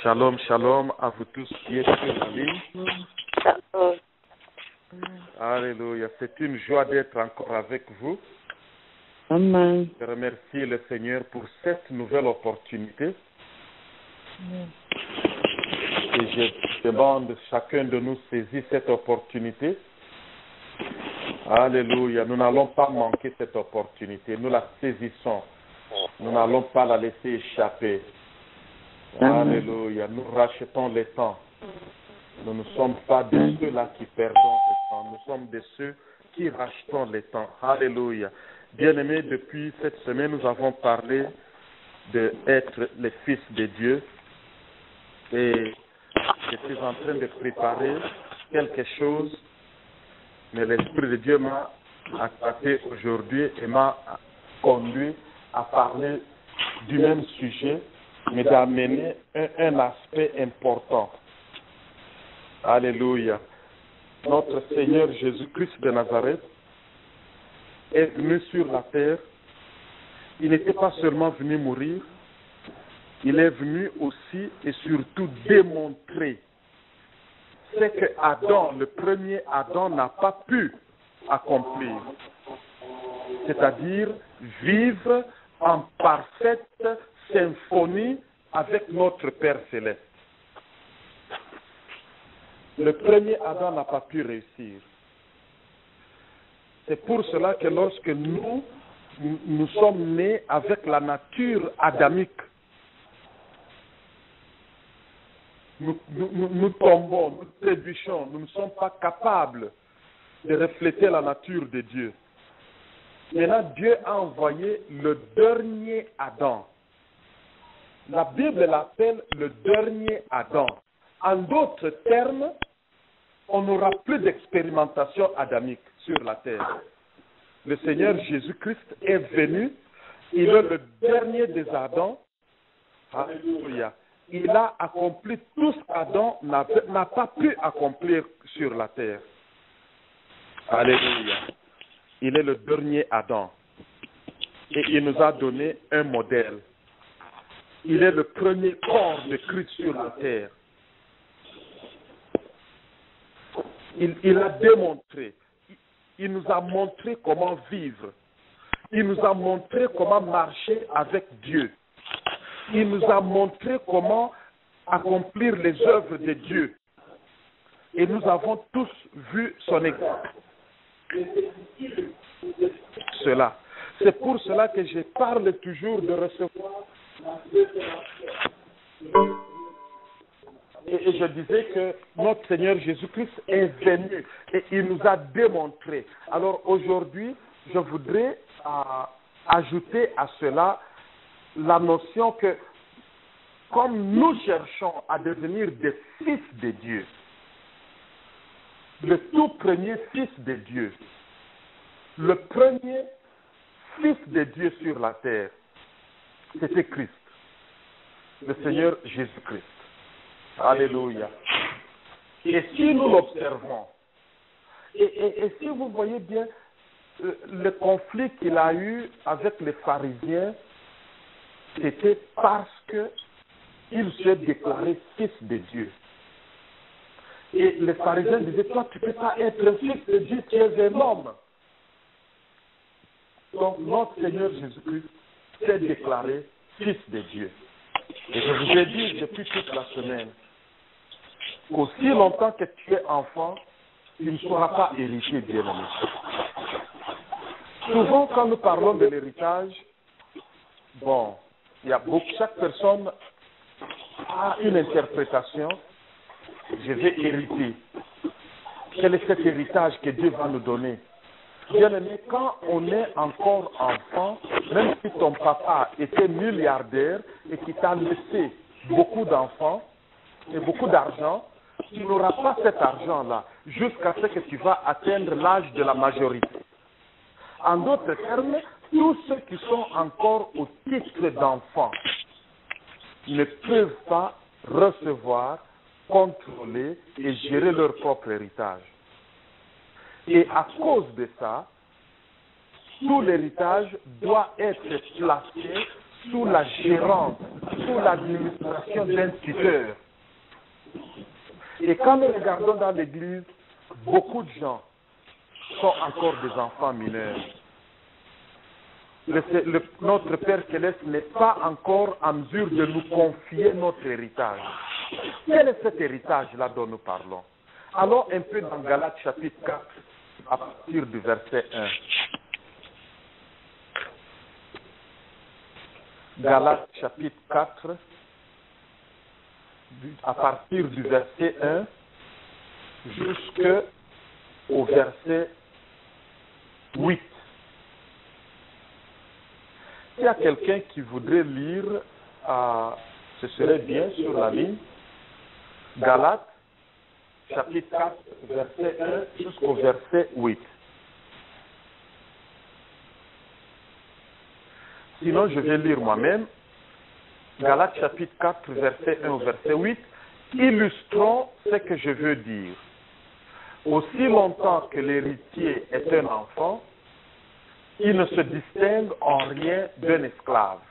Shalom, shalom à vous tous qui êtes sur la ligne. Alléluia. C'est une joie d'être encore avec vous. Amen. Je remercie le Seigneur pour cette nouvelle opportunité. Et je demande chacun de nous saisir cette opportunité. Alléluia. Nous n'allons pas manquer cette opportunité. Nous la saisissons. Nous n'allons pas la laisser échapper. Alléluia. Nous rachetons le temps. Nous ne sommes pas de ceux-là qui perdons le temps. Nous sommes de ceux qui rachetons le temps. Alléluia. Bien-aimés, depuis cette semaine, nous avons parlé d'être les fils de Dieu. Et je suis en train de préparer quelque chose, mais l'Esprit de Dieu m'a attrapé aujourd'hui et m'a conduit à parler du même sujet, mais d'amener un aspect important. Alléluia. Notre Seigneur Jésus-Christ de Nazareth est venu sur la terre. Il n'était pas seulement venu mourir, il est venu aussi et surtout démontrer ce que Adam, le premier Adam, n'a pas pu accomplir. C'est-à-dire vivre en parfaite symphonie avec notre Père Céleste. Le premier Adam n'a pas pu réussir. C'est pour cela que lorsque nous sommes nés avec la nature adamique, nous tombons, nous trébuchons, nous ne sommes pas capables de refléter la nature de Dieu. Maintenant, Dieu a envoyé le dernier Adam. La Bible l'appelle le dernier Adam. En d'autres termes, on n'aura plus d'expérimentation adamique sur la terre. Le Seigneur Jésus-Christ est venu, il est le dernier des Adams. Alléluia. Il a accompli tout ce qu'Adam n'a pas pu accomplir sur la terre. Alléluia. Il est le dernier Adam. Et il nous a donné un modèle. Il est le premier corps de Christ sur la terre. Il a démontré. Il nous a montré comment vivre. Il nous a montré comment marcher avec Dieu. Il nous a montré comment accomplir les œuvres de Dieu. Et nous avons tous vu son exemple. Cela. C'est pour cela que je parle toujours de recevoir. Et je disais que notre Seigneur Jésus-Christ est venu et il nous a démontré. Alors aujourd'hui, je voudrais ajouter à cela la notion que comme nous cherchons à devenir des fils de Dieu, le tout premier fils de Dieu, le premier fils de Dieu sur la terre, c'était Christ, le Seigneur Jésus-Christ. Alléluia. Et si nous l'observons, et si vous voyez bien le conflit qu'il a eu avec les pharisiens, c'était parce qu'il s'est déclaré fils de Dieu. Et les pharisiens disaient, toi tu ne peux pas être fils de Dieu, tu es un homme. Donc notre Seigneur Jésus-Christ s'est déclaré fils de Dieu. Et je vous ai dit depuis toute la semaine, qu'aussi longtemps que tu es enfant, tu ne seras pas héritier, bien-aimé. Souvent, quand nous parlons de l'héritage, bon, chaque personne a une interprétation. Je vais hériter. Quel est cet héritage que Dieu va nous donner? Bien-aimé, quand on est encore enfant, même si ton papa était milliardaire et qu'il t'a laissé beaucoup d'enfants et beaucoup d'argent, tu n'auras pas cet argent-là jusqu'à ce que tu vas atteindre l'âge de la majorité. En d'autres termes, tous ceux qui sont encore au titre d'enfants ne peuvent pas recevoir, contrôler et gérer leur propre héritage. Et à cause de ça, tout l'héritage doit être placé sous la gérance, sous l'administration d'un tuteur. Et quand nous regardons dans l'Église, beaucoup de gens sont encore des enfants mineurs. Notre Père Céleste n'est pas encore en mesure de nous confier notre héritage. Quel est cet héritage-là dont nous parlons? Allons un peu dans Galates chapitre 4, à partir du verset 1. Galates chapitre 4, à partir du verset 1 jusqu'au verset 8. S'il y a quelqu'un qui voudrait lire, ce serait bien sur la ligne. Galates, chapitre 4, verset 1 jusqu'au verset 8. Sinon, je vais lire moi-même. Galates, chapitre 4, verset 1 au verset 8. Illustrons ce que je veux dire. Aussi longtemps que l'héritier est un enfant, il ne se distingue en rien d'un esclave,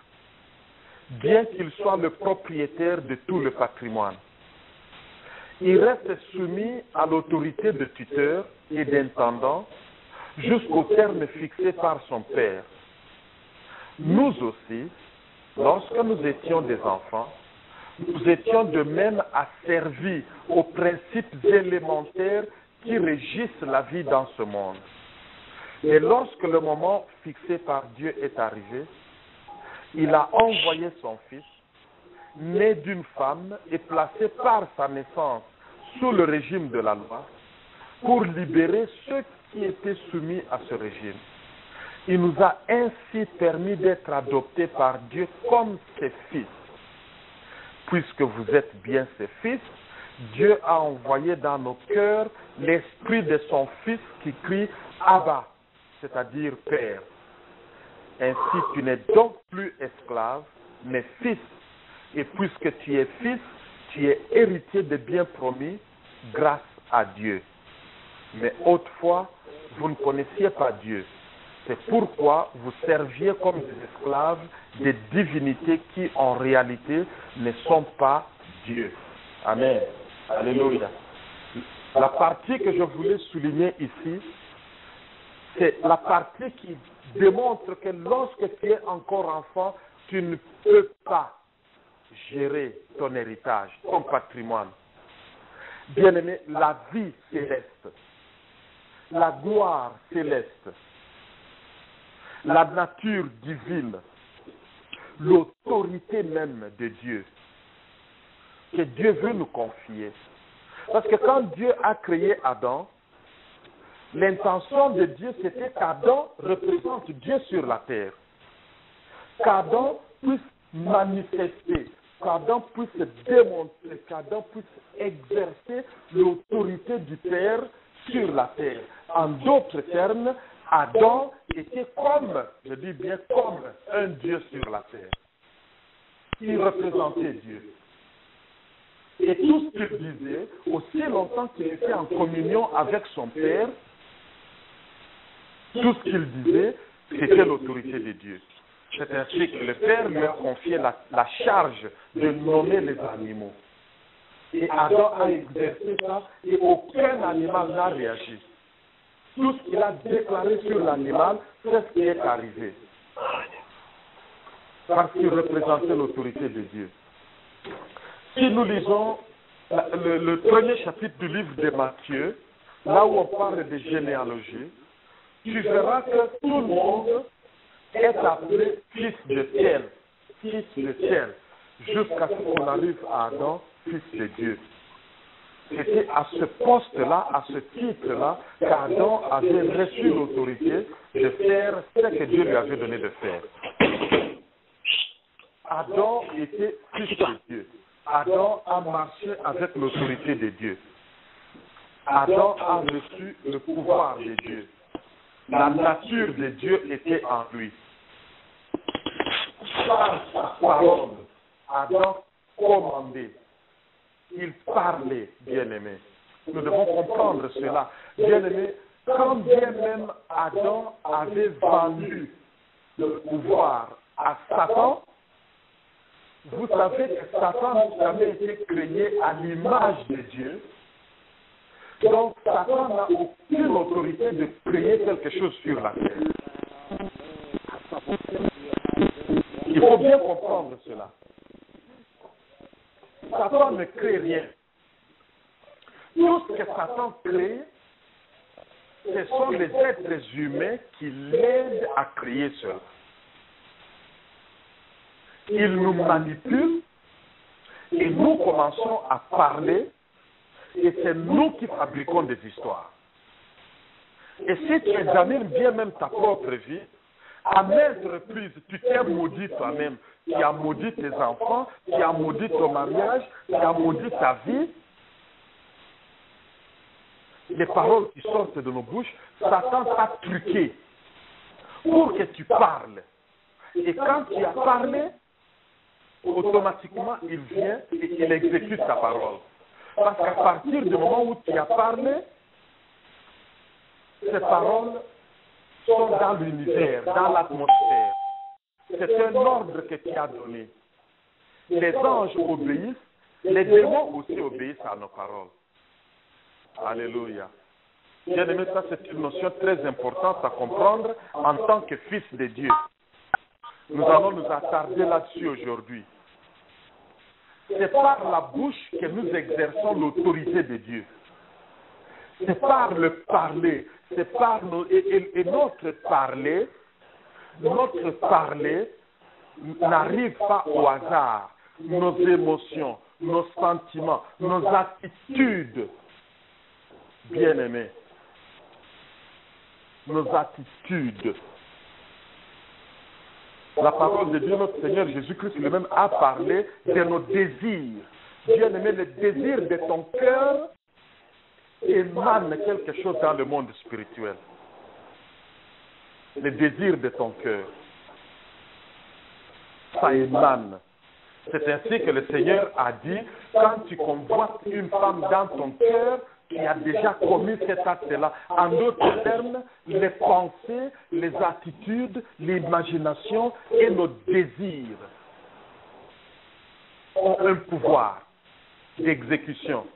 bien qu'il soit le propriétaire de tout le patrimoine. Il reste soumis à l'autorité de tuteur et d'intendant jusqu'au terme fixé par son père. Nous aussi, lorsque nous étions des enfants, nous étions de même asservis aux principes élémentaires qui régissent la vie dans ce monde. Et lorsque le moment fixé par Dieu est arrivé, il a envoyé son fils, né d'une femme et placé par sa naissance sous le régime de la loi, pour libérer ceux qui étaient soumis à ce régime. Il nous a ainsi permis d'être adoptés par Dieu comme ses fils. Puisque vous êtes bien ses fils, Dieu a envoyé dans nos cœurs l'esprit de son Fils qui crie « Abba », c'est-à-dire « Père ». Ainsi, tu n'es donc plus esclave, mais fils. Et puisque tu es fils, tu es héritier des biens promis grâce à Dieu. Mais autrefois, vous ne connaissiez pas Dieu. C'est pourquoi vous serviez comme des esclaves des divinités qui, en réalité, ne sont pas Dieu. Amen. Alléluia. La partie que je voulais souligner ici, c'est la partie qui démontre que lorsque tu es encore enfant, tu ne peux pas gérer ton héritage, ton patrimoine. Bien-aimé, la vie céleste, la gloire céleste, la nature divine, l'autorité même de Dieu, que Dieu veut nous confier. Parce que quand Dieu a créé Adam, l'intention de Dieu, c'était qu'Adam représente Dieu sur la terre. Qu'Adam puisse manifester, qu'Adam puisse démontrer, qu'Adam puisse exercer l'autorité du Père sur la terre. En d'autres termes, Adam était comme, je dis bien comme un Dieu sur la terre. Il représentait Dieu. Et tout ce qu'il disait, aussi longtemps qu'il était en communion avec son Père, tout ce qu'il disait, c'était l'autorité de Dieu. C'est ainsi que le Père lui a confié la charge de nommer les animaux. Et Adam a exercé ça et aucun animal n'a réagi. Tout ce qu'il a déclaré sur l'animal, c'est ce qui est arrivé. Parce qu'il représentait l'autorité de Dieu. Si nous lisons le premier chapitre du livre de Matthieu, là où on parle de généalogie, tu verras que tout le monde est appelé fils de tel, jusqu'à ce qu'on arrive à Adam, fils de Dieu. C'était à ce poste-là, à ce titre-là, qu'Adam avait reçu l'autorité de faire ce que Dieu lui avait donné de faire. Adam était fils de Dieu. Adam a marché avec l'autorité de Dieu. Adam a reçu le pouvoir de Dieu. La nature de Dieu était en lui. Par sa parole, Adam commandait. Il parlait, bien-aimé. Nous devons comprendre cela. Bien-aimé, quand bien même Adam avait vendu le pouvoir à Satan, vous savez que Satan n'a jamais été créé à l'image de Dieu. Donc, Satan n'a aucune autorité de créer quelque chose sur la terre. Il faut bien comprendre cela. Satan ne crée rien. Tout ce que Satan crée, ce sont les êtres humains qui l'aident à créer cela. Il nous manipule et nous commençons à parler et c'est nous qui fabriquons des histoires. Et si tu examines bien même ta propre vie, à maintes reprises, tu t'es maudit toi-même. Tu as maudit tes enfants, tu as maudit ton mariage, tu as maudit ta vie. Les paroles qui sortent de nos bouches, Satan t'a truqué pour que tu parles. Et quand tu as parlé, automatiquement, il vient et il exécute ta parole. Parce qu'à partir du moment où tu as parlé, ces paroles sont dans l'univers, dans l'atmosphère. C'est un ordre que tu as donné. Les anges obéissent, les démons aussi obéissent à nos paroles. Alléluia. Bien aimé, ça c'est une notion très importante à comprendre en tant que fils de Dieu. Nous allons nous attarder là-dessus aujourd'hui. C'est par la bouche que nous exerçons l'autorité de Dieu. C'est par le parler, c'est par et notre parler n'arrive pas au hasard. Nos émotions, nos sentiments, nos attitudes, bien-aimés, nos attitudes. La parole de Dieu, notre Seigneur Jésus-Christ lui-même a parlé de nos désirs. Bien-aimé, le désir de ton cœur émane quelque chose dans le monde spirituel. Le désir de ton cœur, ça émane. C'est ainsi que le Seigneur a dit, quand tu convoites une femme dans ton cœur, qui a déjà commis cet acte-là. En d'autres termes, les pensées, les attitudes, l'imagination et nos désirs ont un pouvoir d'exécution.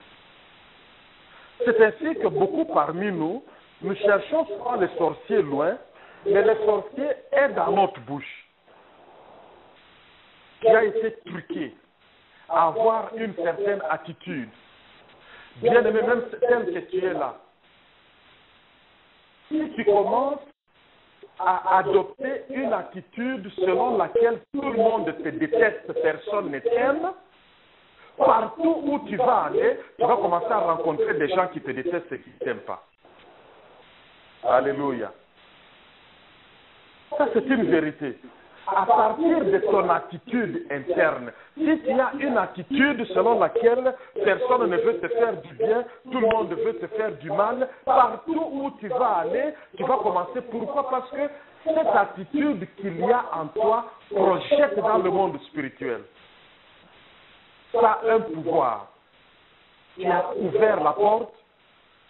C'est ainsi que beaucoup parmi nous, nous cherchons souvent les sorciers loin, mais les sorciers est dans notre bouche, qui a été truqué à avoir une certaine attitude. Bien aimé, même tel que tu es là. Si tu commences à adopter une attitude selon laquelle tout le monde te déteste, personne ne t'aime, partout où tu vas aller, tu vas commencer à rencontrer des gens qui te détestent et qui ne t'aiment pas. Alléluia. Ça, c'est une vérité. À partir de ton attitude interne, si tu as une attitude selon laquelle personne ne veut te faire du bien, tout le monde veut te faire du mal, partout où tu vas aller, tu vas commencer. Pourquoi? Parce que cette attitude qu'il y a en toi projette dans le monde spirituel. Ça a un pouvoir. Tu as ouvert la porte.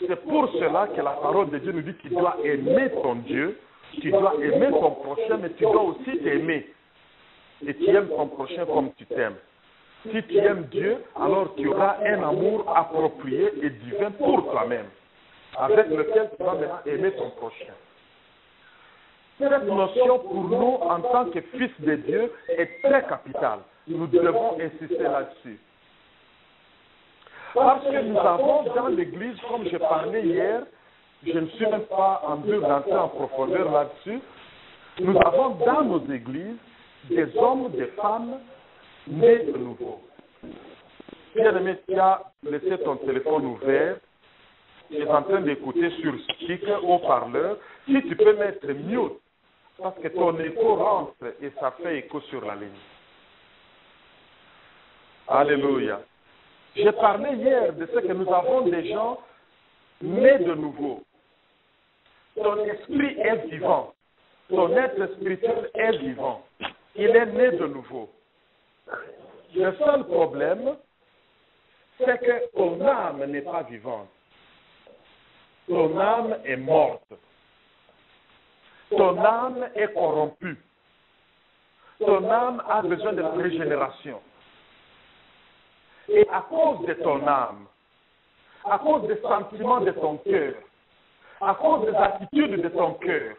C'est pour cela que la parole de Dieu nous dit que tu dois aimer ton Dieu. Tu dois aimer ton prochain, mais tu dois aussi t'aimer. Et tu aimes ton prochain comme tu t'aimes. Si tu aimes Dieu, alors tu auras un amour approprié et divin pour toi-même, avec lequel tu vas maintenant aimer ton prochain. Cette notion pour nous, en tant que fils de Dieu, est très capitale. Nous devons insister là-dessus. Parce que nous avons dans l'Église, comme je parlais hier, je ne suis même pas en train d'entrer en profondeur là-dessus. Nous avons dans nos églises des hommes, des femmes nés de nouveau. Bien-aimé, tu as laissé ton téléphone ouvert. Tu es en train d'écouter sur speaker, haut-parleur. Si tu peux mettre mute, parce que ton écho rentre et ça fait écho sur la ligne. Alléluia. J'ai parlé hier de ce que nous avons des gens nés de nouveau. Ton esprit est vivant. Ton être spirituel est vivant. Il est né de nouveau. Le seul problème, c'est que ton âme n'est pas vivante. Ton âme est morte. Ton âme est corrompue. Ton âme a besoin de la régénération. Et à cause de ton âme, à cause des sentiments de ton cœur, à cause des attitudes de ton cœur,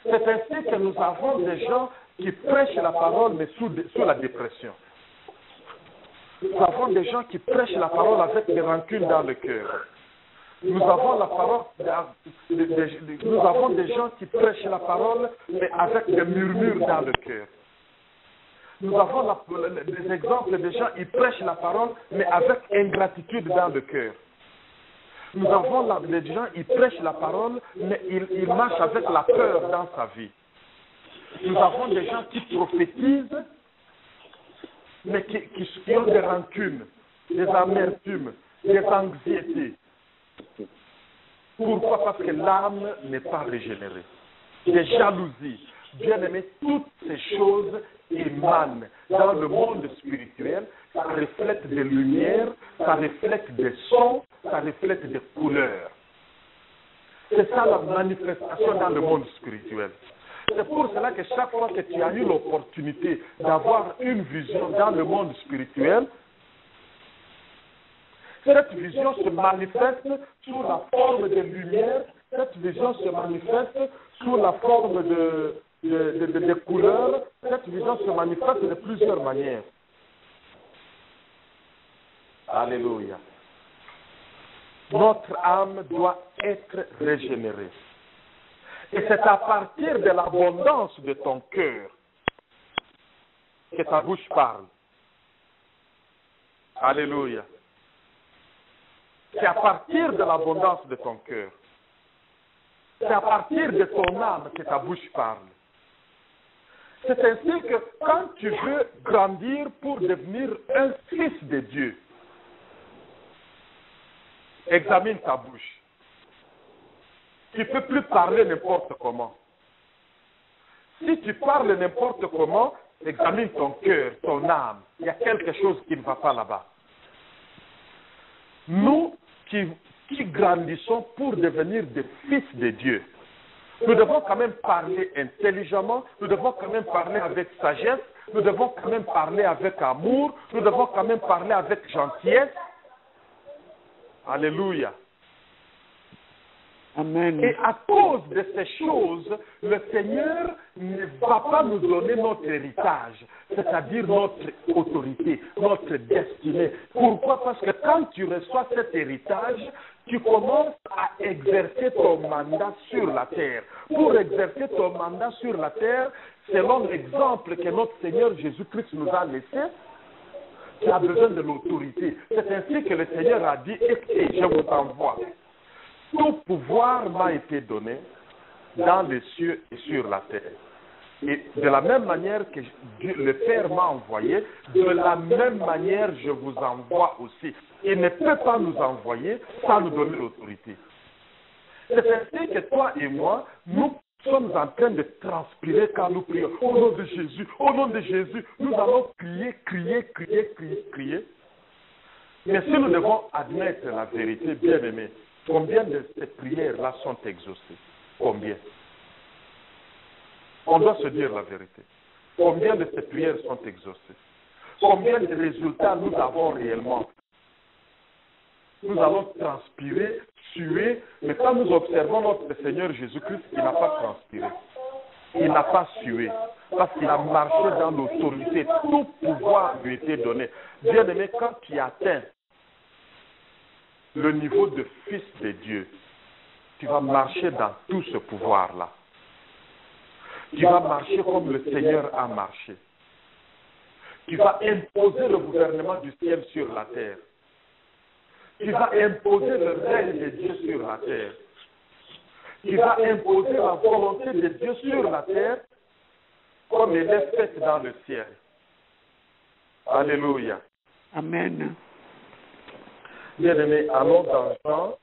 c'est ainsi que nous avons des gens qui prêchent la parole mais sous la dépression. Nous avons des gens qui prêchent la parole avec des rancunes dans le cœur. Nous avons la parole, nous avons des gens qui prêchent la parole mais avec des murmures dans le cœur. Nous avons des exemples de gens qui prêchent la parole mais avec ingratitude dans le cœur. Nous avons des gens qui prêchent la parole mais ils marchent avec la peur dans sa vie. Nous avons des gens qui prophétisent mais qui ont des rancunes, des amertumes, des anxiétés. Pourquoi? Parce que l'âme n'est pas régénérée. Des jalousies. Bien aimé, toutes ces choses émanent dans le monde spirituel. Ça reflète des lumières, ça reflète des sons, ça reflète des couleurs. C'est ça la manifestation dans le monde spirituel. C'est pour cela que chaque fois que tu as eu l'opportunité d'avoir une vision dans le monde spirituel, cette vision se manifeste sous la forme de lumière, cette vision se manifeste sous la forme de couleurs, cette vision se manifeste de plusieurs manières. Alléluia. Notre âme doit être régénérée. Et c'est à partir de l'abondance de ton cœur que ta bouche parle. Alléluia. C'est à partir de l'abondance de ton cœur. C'est à partir de ton âme que ta bouche parle. C'est ainsi que quand tu veux grandir pour devenir un fils de Dieu, examine ta bouche. Tu ne peux plus parler n'importe comment. Si tu parles n'importe comment, examine ton cœur, ton âme. Il y a quelque chose qui ne va pas là-bas. Nous qui grandissons pour devenir des fils de Dieu, nous devons quand même parler intelligemment, nous devons quand même parler avec sagesse, nous devons quand même parler avec amour, nous devons quand même parler avec gentillesse. Alléluia. Amen. Et à cause de ces choses, le Seigneur ne va pas nous donner notre héritage, c'est-à-dire notre autorité, notre destinée. Pourquoi? Parce que quand tu reçois cet héritage, tu commences à exercer ton mandat sur la terre. Pour exercer ton mandat sur la terre, selon l'exemple que notre Seigneur Jésus-Christ nous a laissé, tu as besoin de l'autorité. C'est ainsi que le Seigneur a dit, écoutez, je vous envoie. Tout pouvoir m'a été donné dans les cieux et sur la terre. Et de la même manière que Dieu, le Père m'a envoyé, de la même manière je vous envoie aussi. Il ne peut pas nous envoyer sans nous donner l'autorité. C'est ainsi que toi et moi, nous sommes en train de transpirer quand nous prions. Au nom de Jésus, au nom de Jésus, nous allons crier, crier, crier, crier, crier. Mais si nous devons admettre la vérité, bien aimé, combien de ces prières-là sont exaucées? Combien? On doit se dire la vérité. Combien de ces prières sont exaucées? Combien de résultats nous avons réellement? Nous allons transpirer, suer, mais quand nous observons notre Seigneur Jésus-Christ, il n'a pas transpiré. Il n'a pas sué. Parce qu'il a marché dans l'autorité. Tout pouvoir lui était donné. Bien aimé, quand tu atteins le niveau de fils de Dieu, tu vas marcher dans tout ce pouvoir-là. Tu vas marcher comme le Seigneur a marché. Tu vas imposer le gouvernement du ciel sur la terre. Tu vas imposer le règne de Dieu sur la terre. Tu vas imposer la volonté de Dieu sur la terre comme elle est faite dans le ciel. Alléluia. Amen. Bien-aimé, allons dans Jean.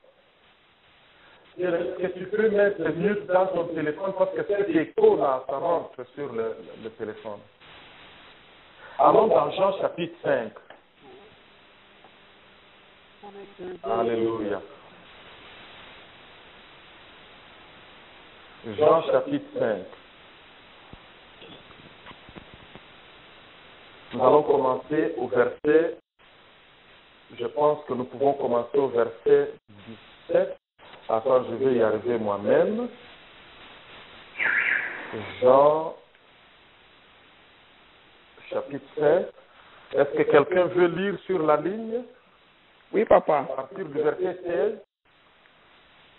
Est-ce que tu peux mettre mute dans ton téléphone parce que cet écho-là, ça rentre sur le téléphone. Allons dans Jean chapitre 5. Alléluia. Jean chapitre 5. Nous allons commencer au verset je pense que nous pouvons commencer au verset 17. Attends, je vais y arriver moi-même. Jean, chapitre 7. Est-ce que quelqu'un veut lire sur la ligne? Oui, papa. À partir du verset 16.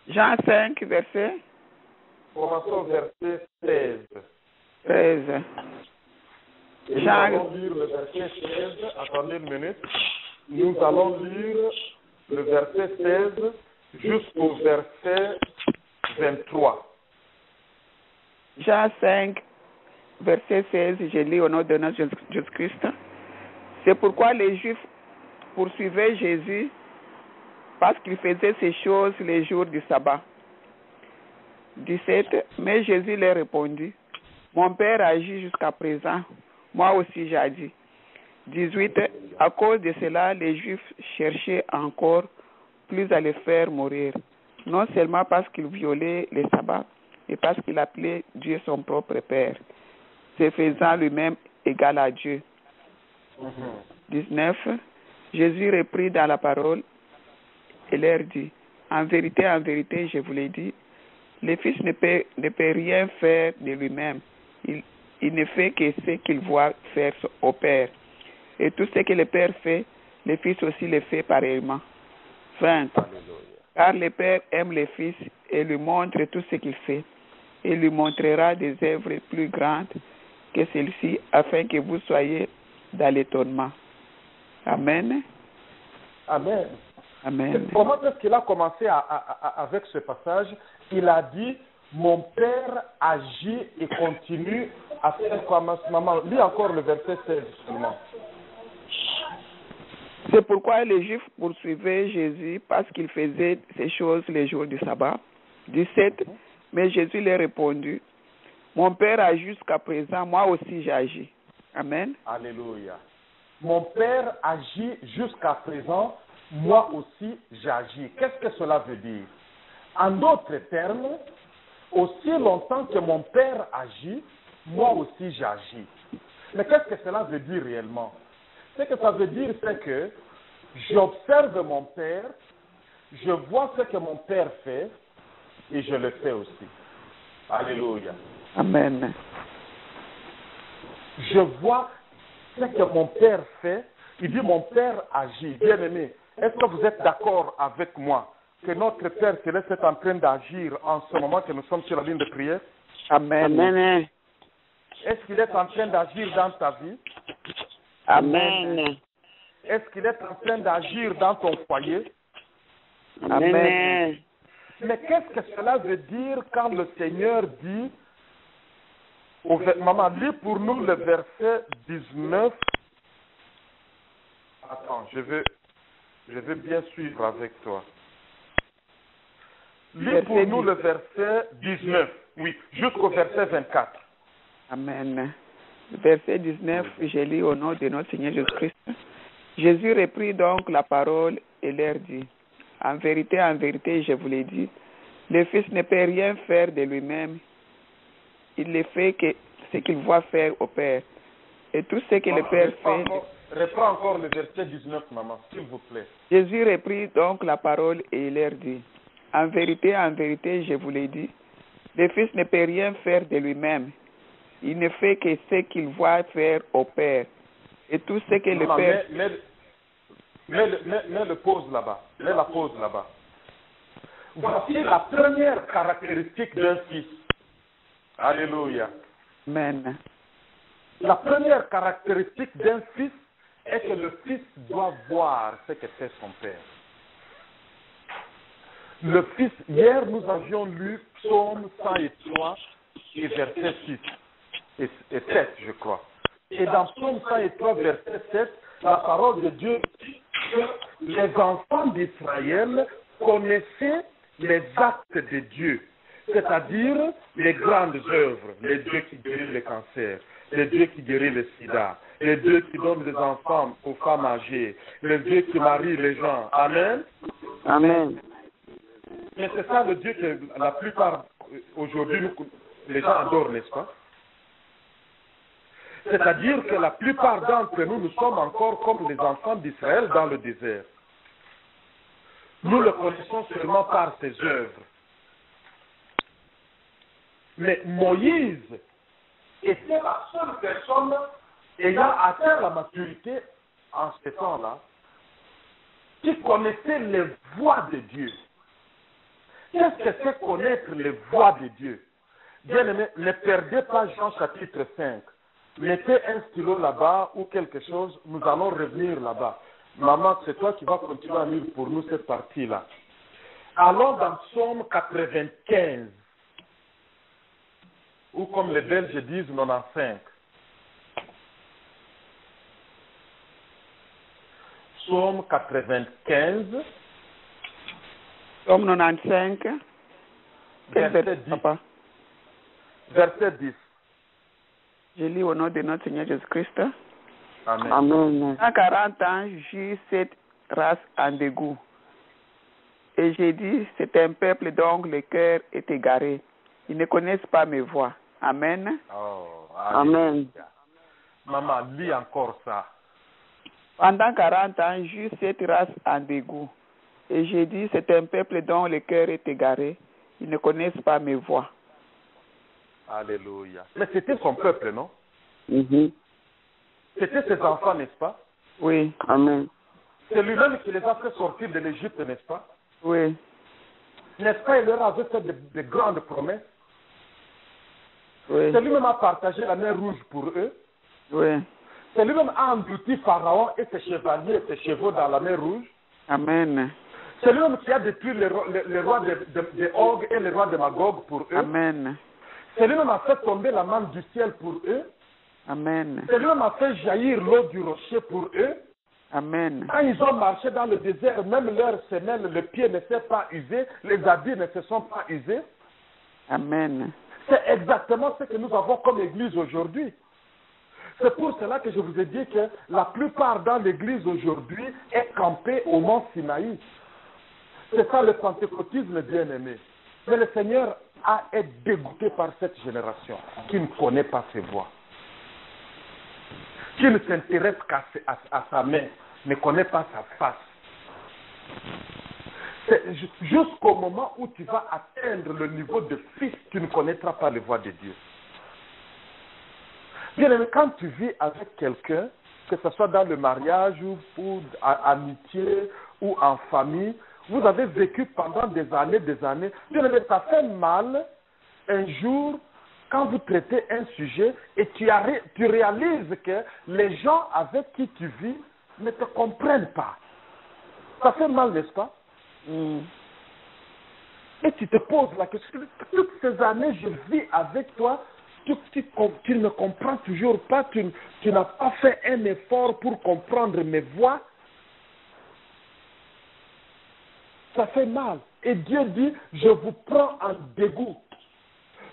Jean 5, verset Commençons au verset 16. 13. Et nous allons lire le verset 16. Attendez une minute. Nous allons lire le verset 16 jusqu'au verset 23. Jean 5, verset 16, je lis au nom de notre Jésus-Christ. C'est pourquoi les Juifs poursuivaient Jésus parce qu'il faisait ces choses les jours du sabbat. 17. Mais Jésus leur répondit, mon Père agit jusqu'à présent, moi aussi j'ai dit. 18. À cause de cela, les Juifs cherchaient encore plus à le faire mourir, non seulement parce qu'il violait les sabbats, mais parce qu'il appelait Dieu son propre Père, se faisant lui-même égal à Dieu. 19. Jésus reprit dans la parole et leur dit, en vérité, je vous l'ai dit, le Fils ne peut rien faire de lui-même. Il ne fait que ce qu'il voit faire au Père. Et tout ce que le Père fait, le Fils aussi le fait pareillement. 20. Car le Père aime le Fils et lui montre tout ce qu'il fait. Et lui montrera des œuvres plus grandes que celles-ci, afin que vous soyez dans l'étonnement. Amen. Amen. Amen. Comment est-ce qu'il a commencé avec ce passage? Il a dit, mon Père agit et continue à faire comme maman. Lis encore le verset 16 seulement. C'est pourquoi les Juifs poursuivaient Jésus parce qu'il faisait ces choses les jours du sabbat. 17. Mais Jésus leur répondit, mon Père agit jusqu'à présent, moi aussi j'ai agi. Amen. Alléluia. Mon Père agit jusqu'à présent, moi aussi j'agis. Qu'est-ce que cela veut dire? En d'autres termes, aussi longtemps que mon Père agit, moi aussi j'agis. Mais qu'est-ce que cela veut dire réellement? Ce que ça veut dire, c'est que j'observe mon Père, je vois ce que mon Père fait et je le fais aussi. Alléluia. Amen. Je vois ce que mon Père fait. Il dit mon Père agit. Bien-aimé, est-ce que vous êtes d'accord avec moi que notre Père Céleste est en train d'agir en ce moment que nous sommes sur la ligne de prière? Amen. Amen. Est-ce qu'il est en train d'agir dans ta vie? Amen. Est-ce qu'il est en train d'agir dans ton foyer? Amen. Mais qu'est-ce que cela veut dire quand le Seigneur dit, maman, lis pour nous le verset 19. Attends, je vais bien suivre avec toi. Lis pour nous le verset 19, oui, jusqu'au verset 24. Amen. Verset 19, je lis au nom de notre Seigneur Jésus-Christ. Jésus reprit donc la parole et leur dit, en vérité, je vous l'ai dit, le Fils ne peut rien faire de lui-même. Il ne fait que ce qu'il voit faire au Père. Et tout ce que le Père fait... Reprends encore le verset 19, maman, s'il vous plaît. Jésus reprit donc la parole et leur dit, en vérité, je vous l'ai dit, le Fils ne peut rien faire de lui-même. Il ne fait que ce qu'il voit faire au Père. Et tout ce que le Père... Mets le pause là-bas. Mets la pause là-bas. Voici la première caractéristique d'un fils. Alléluia. Amen. La première caractéristique d'un fils est que le fils doit voir ce que fait son père. Le fils, hier nous avions lu Psaume 103 et verset 6 et 7, je crois. Et dans Psaume 103, verset 7, la parole de Dieu dit que les enfants d'Israël connaissaient les actes de Dieu, c'est-à-dire les grandes œuvres, les dieux qui guérissent le cancer, les dieux qui guérissent le sida, les dieux qui donnent des enfants aux femmes âgées, les dieux qui marient les gens. Amen. Amen. Mais c'est ça le Dieu que la plupart, aujourd'hui, les gens adorent, n'est-ce pas? C'est-à-dire que la plupart d'entre nous, nous sommes encore comme les enfants d'Israël dans le désert. Nous le connaissons seulement par ses œuvres. Mais Moïse était la seule personne ayant atteint la maturité en ce temps-là qui connaissait les voies de Dieu. Qu'est-ce que c'est connaître les voies de Dieu? Bien-aimé, ne perdez pas Jean chapitre 5. Mettez un stylo là-bas ou quelque chose, nous allons revenir là-bas. Maman, c'est toi qui vas continuer à lire pour nous cette partie-là. Allons dans Psaume 95. Ou comme les Belges disent, 95. Psaume 95. Psaume 95. Verset 10. Papa? Verset 10. Je lis au nom de notre Seigneur Jésus-Christ. Amen. Amen. En 40 ans, j'eus cette race en dégoût. Et j'ai dit, c'est un peuple dont le cœur est égaré. Ils ne connaissent pas mes voies. Amen. Oh, Amen. Maman, lis encore ça. Pendant 40 ans, j'eus cette race en dégoût. Et j'ai dit, c'est un peuple dont le cœur est égaré. Ils ne connaissent pas mes voies. Alléluia. Mais c'était son peuple, non? Mhm. C'était ses enfants, n'est-ce pas? Oui, Amen. C'est lui-même qui les a fait sortir de l'Égypte, n'est-ce pas? oui, N'est-ce pas? Il leur avait fait de grandes promesses. oui, C'est lui-même a partagé la mer rouge pour eux. oui. C'est lui-même a englouti Pharaon et ses chevaliers et ses chevaux dans la mer rouge. Amen. C'est lui-même qui a détruit les rois de Og et les rois de Magog pour eux. Amen. C'est lui-même a fait tomber la manne du ciel pour eux. Amen. C'est lui-même a fait jaillir l'eau du rocher pour eux. Amen. Quand ils ont marché dans le désert, même leurs semelles, le pied ne s'est pas usé, les habits ne se sont pas usés. Amen. C'est exactement ce que nous avons comme église aujourd'hui. C'est pour cela que je vous ai dit que la plupart dans l'église aujourd'hui est campée au mont Sinaï. C'est ça le pentecôtisme bien-aimé. Mais le Seigneur est dégoûté par cette génération qui ne connaît pas ses voies, qui ne s'intéresse qu'à sa main, ne connaît pas sa face. C'est jusqu'au moment où tu vas atteindre le niveau de fils, tu ne connaîtras pas les voies de Dieu. Bien aimé, quand tu vis avec quelqu'un, que ce soit dans le mariage ou en amitié ou en famille, vous avez vécu pendant des années, bien aimé, ça fait mal un jour quand vous traitez un sujet et tu réalises que les gens avec qui tu vis ne te comprennent pas. Ça fait mal, n'est-ce pas? Et tu te poses la question, toutes ces années, je vis avec toi, tu ne comprends toujours pas, tu n'as pas fait un effort pour comprendre mes voix. Ça fait mal. Et Dieu dit, je vous prends en dégoût.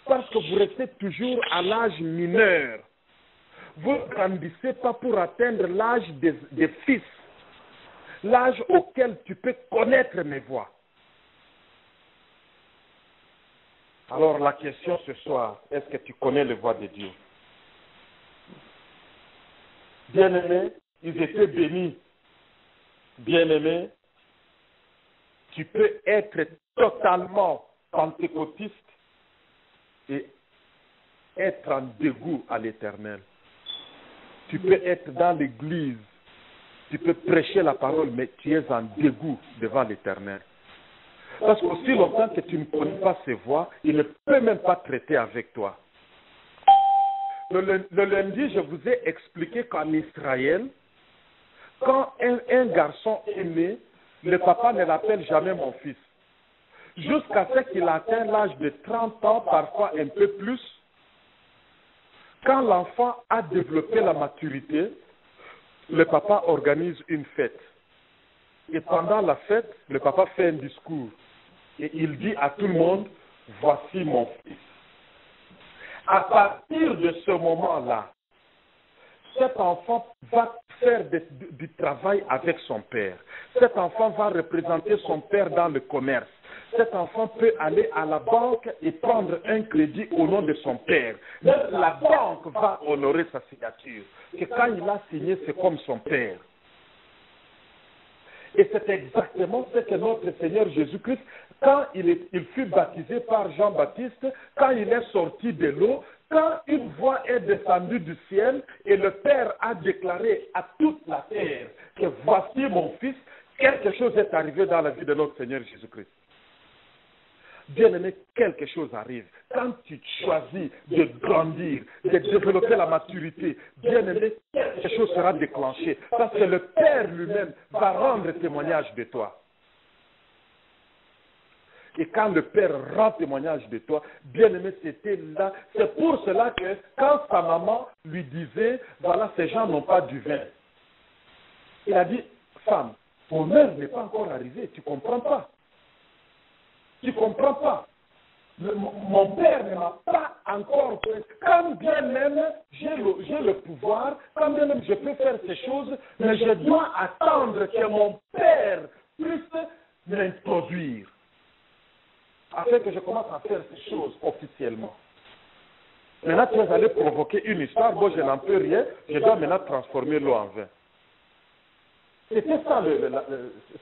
Parce que vous restez toujours à l'âge mineur. Vous ne grandissez pas pour atteindre l'âge des fils. L'âge auquel tu peux connaître mes voix. Alors la question ce soir, est-ce que tu connais les voix de Dieu? Bien-aimés, ils étaient bénis. Bien-aimés, tu peux être totalement pentecôtiste et être en dégoût à l'Éternel. Tu peux être dans l'église, tu peux prêcher la parole, mais tu es en dégoût devant l'Éternel. Parce qu'aussi longtemps que tu ne connais pas ses voix, il ne peut même pas traiter avec toi. Le lundi, je vous ai expliqué qu'en Israël, quand un garçon est né, le papa ne l'appelle jamais mon fils. Jusqu'à ce qu'il atteigne l'âge de 30 ans, parfois un peu plus, quand l'enfant a développé la maturité, le papa organise une fête. Et pendant la fête, le papa fait un discours. Et il dit à tout le monde, voici mon fils. À partir de ce moment-là, cet enfant va faire du travail avec son père. Cet enfant va représenter son père dans le commerce. Cet enfant peut aller à la banque et prendre un crédit au nom de son père. Même la banque va honorer sa signature. Que quand il a signé, c'est comme son père. Et c'est exactement ce que notre Seigneur Jésus-Christ, quand il fut baptisé par Jean-Baptiste, quand il est sorti de l'eau, quand une voix est descendue du ciel et le Père a déclaré à toute la terre que voici mon Fils, quelque chose est arrivé dans la vie de notre Seigneur Jésus-Christ. Bien-aimé, quelque chose arrive. Quand tu choisis de grandir, de développer la maturité, bien-aimé, quelque chose sera déclenché. Parce que le Père lui-même va rendre témoignage de toi. Et quand le Père rend témoignage de toi, bien-aimé, c'était là. C'est pour cela que quand sa maman lui disait, voilà, ces gens n'ont pas du vin. Il a dit, femme, ton heure n'est pas encore arrivée, tu ne comprends pas. Tu ne comprends pas. Mon père ne m'a pas encore fait. Quand bien même j'ai le pouvoir, quand bien même je peux faire ces choses, mais je dois attendre que mon père puisse m'introduire. Afin que je commence à faire ces choses officiellement. Maintenant, tu vas aller provoquer une histoire. Moi, je n'en peux rien. Je dois maintenant transformer l'eau en vin. C'était ça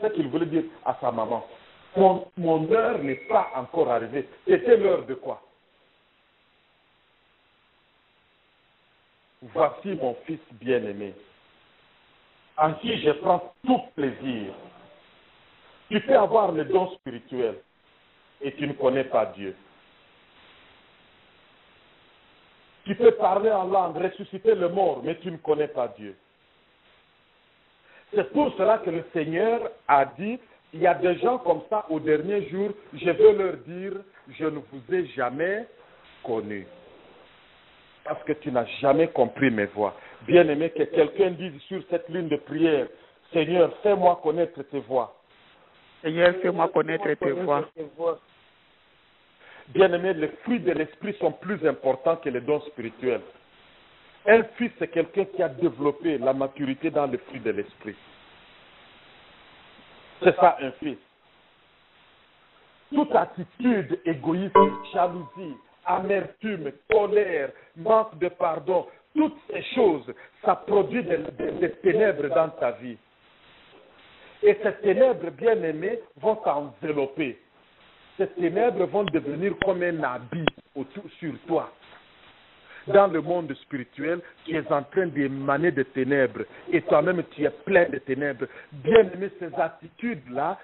ce qu'il voulait dire à sa maman. Mon heure n'est pas encore arrivée. C'était l'heure de quoi? Voici mon Fils bien-aimé, en qui je prends tout plaisir. Tu peux avoir le don spirituel et tu ne connais pas Dieu. Tu peux parler en langue, ressusciter le mort, mais tu ne connais pas Dieu. C'est pour cela que le Seigneur a dit, il y a des gens comme ça au dernier jour, je veux leur dire, je ne vous ai jamais connu. Parce que tu n'as jamais compris mes voies. Bien-aimé, que quelqu'un dise sur cette ligne de prière, Seigneur, fais-moi connaître tes voies. Seigneur, fais-moi connaître tes voies. Bien-aimé, les fruits de l'esprit sont plus importants que les dons spirituels. Un fils, c'est quelqu'un qui a développé la maturité dans les fruits de l'esprit. C'est ça un fils. Toute attitude égoïste, jalousie, amertume, colère, manque de pardon, toutes ces choses, ça produit des ténèbres dans ta vie. Et ces ténèbres, bien-aimés, vont t'envelopper. Ces ténèbres vont devenir comme un habit sur toi. Dans le monde spirituel, tu es en train d'émaner de ténèbres et toi-même tu es plein de ténèbres. Bien aimé, ces attitudes-là,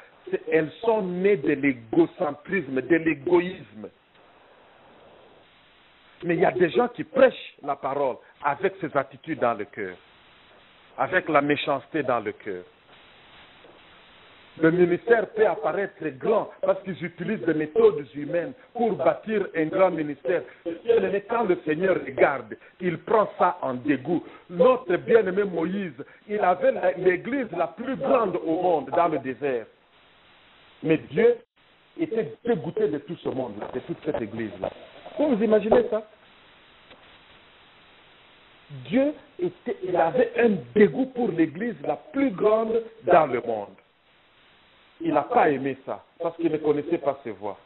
elles sont nées de l'égocentrisme, de l'égoïsme. Mais il y a des gens qui prêchent la parole avec ces attitudes dans le cœur, avec la méchanceté dans le cœur. Le ministère peut apparaître grand parce qu'ils utilisent des méthodes humaines pour bâtir un grand ministère. Mais quand le Seigneur regarde, il prend ça en dégoût. Notre bien-aimé Moïse, il avait l'église la plus grande au monde dans le désert. Mais Dieu était dégoûté de tout ce monde-là, de toute cette église-là. Vous imaginez ça? Dieu il avait un dégoût pour l'église la plus grande dans le monde. Il n'a pas aimé ça, parce qu'il ne connaissait pas ses voies.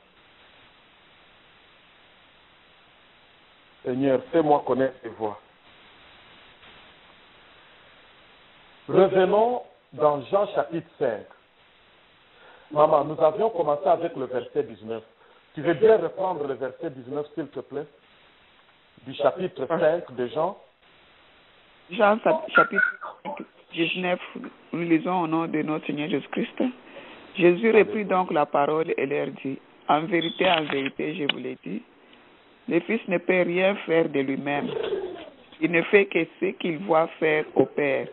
Seigneur, fais-moi connaître tes voies. Revenons dans Jean chapitre 5. Maman, nous avions commencé avec le verset 19. Tu veux bien reprendre le verset 19, s'il te plaît? Du chapitre 5 de Jean. Jean chapitre 5, 19, nous lisons au nom de notre Seigneur Jésus-Christ. Jésus reprit donc la parole et leur dit, en vérité, je vous l'ai dit, le Fils ne peut rien faire de lui-même. Il ne fait que ce qu'il voit faire au Père.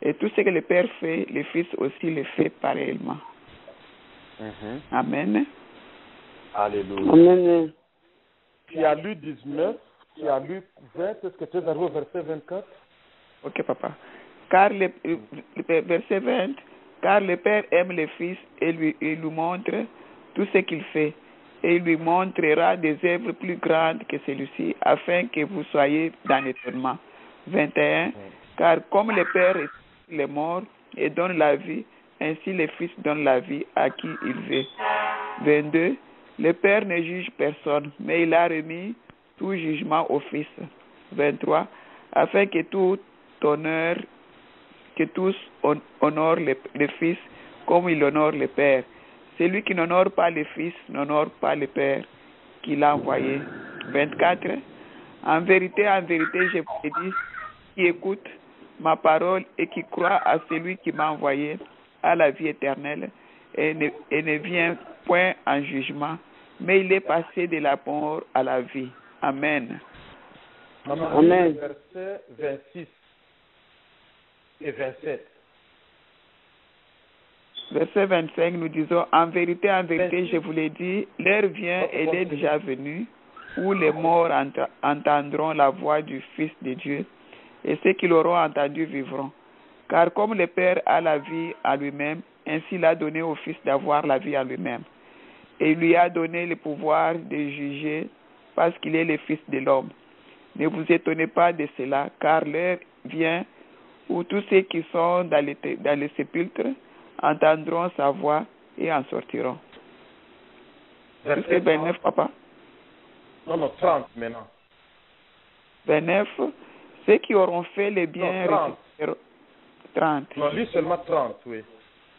Et tout ce que le Père fait, le Fils aussi le fait pareillement. Amen. Alléluia. Amen. Tu as lu 19, tu as lu 20, est-ce que tu es arrivé au verset 24? Ok, papa. Car le verset 20, car le Père aime le Fils et lui montre tout ce qu'il fait. Et il lui montrera des œuvres plus grandes que celui-ci, afin que vous soyez dans l'étonnement. 21. Car comme le Père est les morts et donne la vie, ainsi le Fils donne la vie à qui il veut. 22. Le Père ne juge personne, mais il a remis tout jugement au Fils. 23. Afin que tous honorent le Fils comme il honore le Père. Celui qui n'honore pas le Fils n'honore pas le Père qui l'a envoyé. 24. En vérité, je vous ai dit, qui écoute ma parole et qui croit à celui qui m'a envoyé à la vie éternelle et ne vient point en jugement, mais il est passé de la mort à la vie. Amen. Amen. Versets 26 et 27. Verset 25, nous disons, en vérité, je vous l'ai dit, l'heure vient et elle est déjà venue, où les morts entendront la voix du Fils de Dieu, et ceux qui l'auront entendu vivront. Car comme le Père a la vie à lui-même, ainsi il a donné au Fils d'avoir la vie à lui-même. Et il lui a donné le pouvoir de juger, parce qu'il est le Fils de l'homme. Ne vous étonnez pas de cela, car l'heure vient où tous ceux qui sont dans les sépulcres entendront sa voix et en sortiront. Verset 29, papa. Non, 30 maintenant. 29, ceux qui auront fait le bien... Non, 30. Non, lis seulement 30, oui.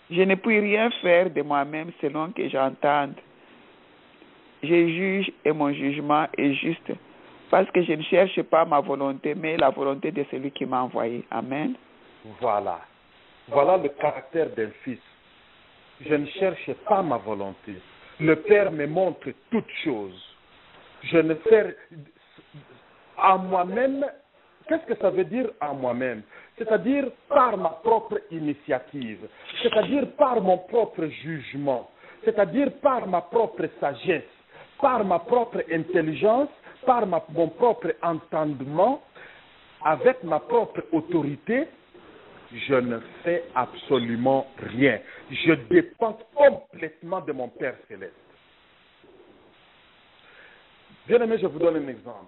Je ne puis rien faire de moi-même selon que j'entende. Je juge et mon jugement est juste, parce que je ne cherche pas ma volonté, mais la volonté de celui qui m'a envoyé. Amen. Voilà. Voilà le caractère d'un fils. Je ne cherche pas ma volonté. Le Père me montre toutes choses. Je ne fais à moi-même. Qu'est-ce que ça veut dire à moi-même? C'est-à-dire par ma propre initiative, c'est-à-dire par mon propre jugement, c'est-à-dire par ma propre sagesse, par ma propre intelligence, par mon propre entendement, avec ma propre autorité. Je ne fais absolument rien. Je dépends complètement de mon Père céleste. Bien aimé, je vous donne un exemple.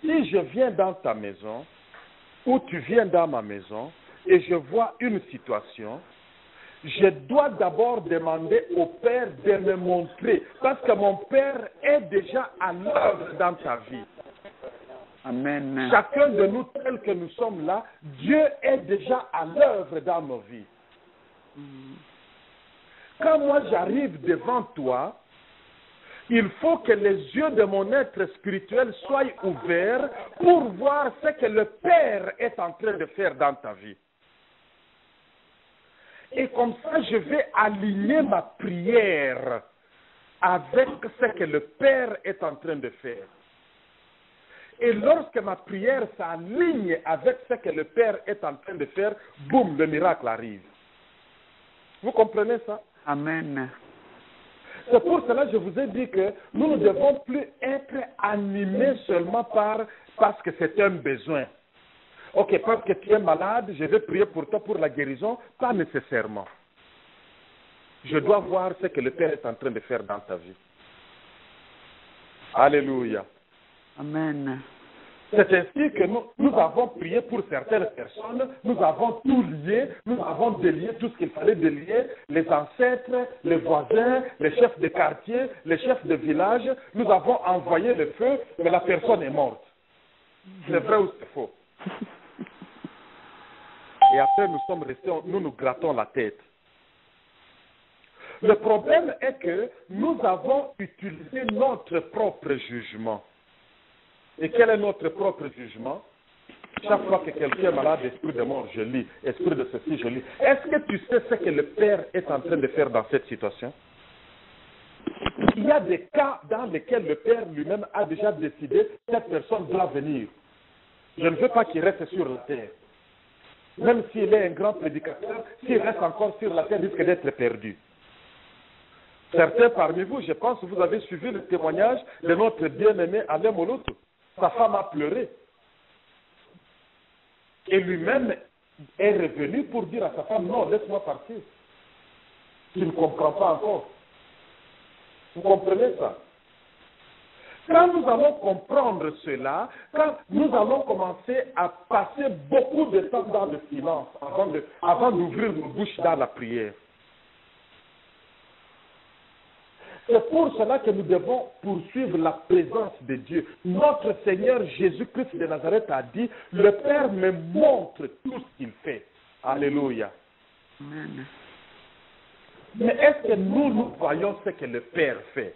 Si je viens dans ta maison, ou tu viens dans ma maison, et je vois une situation, je dois d'abord demander au Père de me montrer, parce que mon Père est déjà à l'œuvre dans ta vie. Amen. Chacun de nous, tel que nous sommes là, Dieu est déjà à l'œuvre dans nos vies. Quand moi j'arrive devant toi, il faut que les yeux de mon être spirituel soient ouverts pour voir ce que le Père est en train de faire dans ta vie. Et comme ça, je vais aligner ma prière avec ce que le Père est en train de faire. Et lorsque ma prière s'aligne avec ce que le Père est en train de faire, boum, le miracle arrive. Vous comprenez ça? Amen. C'est pour cela que je vous ai dit que nous ne devons plus être animés seulement parce que c'est un besoin. Ok, parce que tu es malade, je vais prier pour toi pour la guérison. Pas nécessairement. Je dois voir ce que le Père est en train de faire dans ta vie. Alléluia. Amen. C'est ainsi que nous avons prié pour certaines personnes, nous avons tout lié, nous avons délié tout ce qu'il fallait délier, les ancêtres, les voisins, les chefs de quartier, les chefs de village, nous avons envoyé le feu, mais la personne est morte. C'est vrai ou c'est faux? Et après nous sommes restés, nous grattons la tête. Le problème est que nous avons utilisé notre propre jugement. Et quel est notre propre jugement? Chaque fois que quelqu'un est malade, esprit de mort, je lis. Esprit de ceci, je lis. Est-ce que tu sais ce que le Père est en train de faire dans cette situation? Il y a des cas dans lesquels le Père lui-même a déjà décidé que cette personne doit venir. Je ne veux pas qu'il reste sur la terre. Même s'il est un grand prédicateur, s'il reste encore sur la terre, il risque d'être perdu. Certains parmi vous, je pense, vous avez suivi le témoignage de notre bien-aimé Alain Moloto. Sa femme a pleuré. Et lui-même est revenu pour dire à sa femme, non, laisse-moi partir. Tu ne comprends pas encore. Vous comprenez ça? Quand nous allons comprendre cela, quand nous allons commencer à passer beaucoup de temps dans le silence, avant d'ouvrir nos bouches dans la prière. C'est pour cela que nous devons poursuivre la présence de Dieu. Notre Seigneur Jésus-Christ de Nazareth a dit, le Père me montre tout ce qu'il fait. Alléluia. Amen. Mais est-ce que nous voyons ce que le Père fait?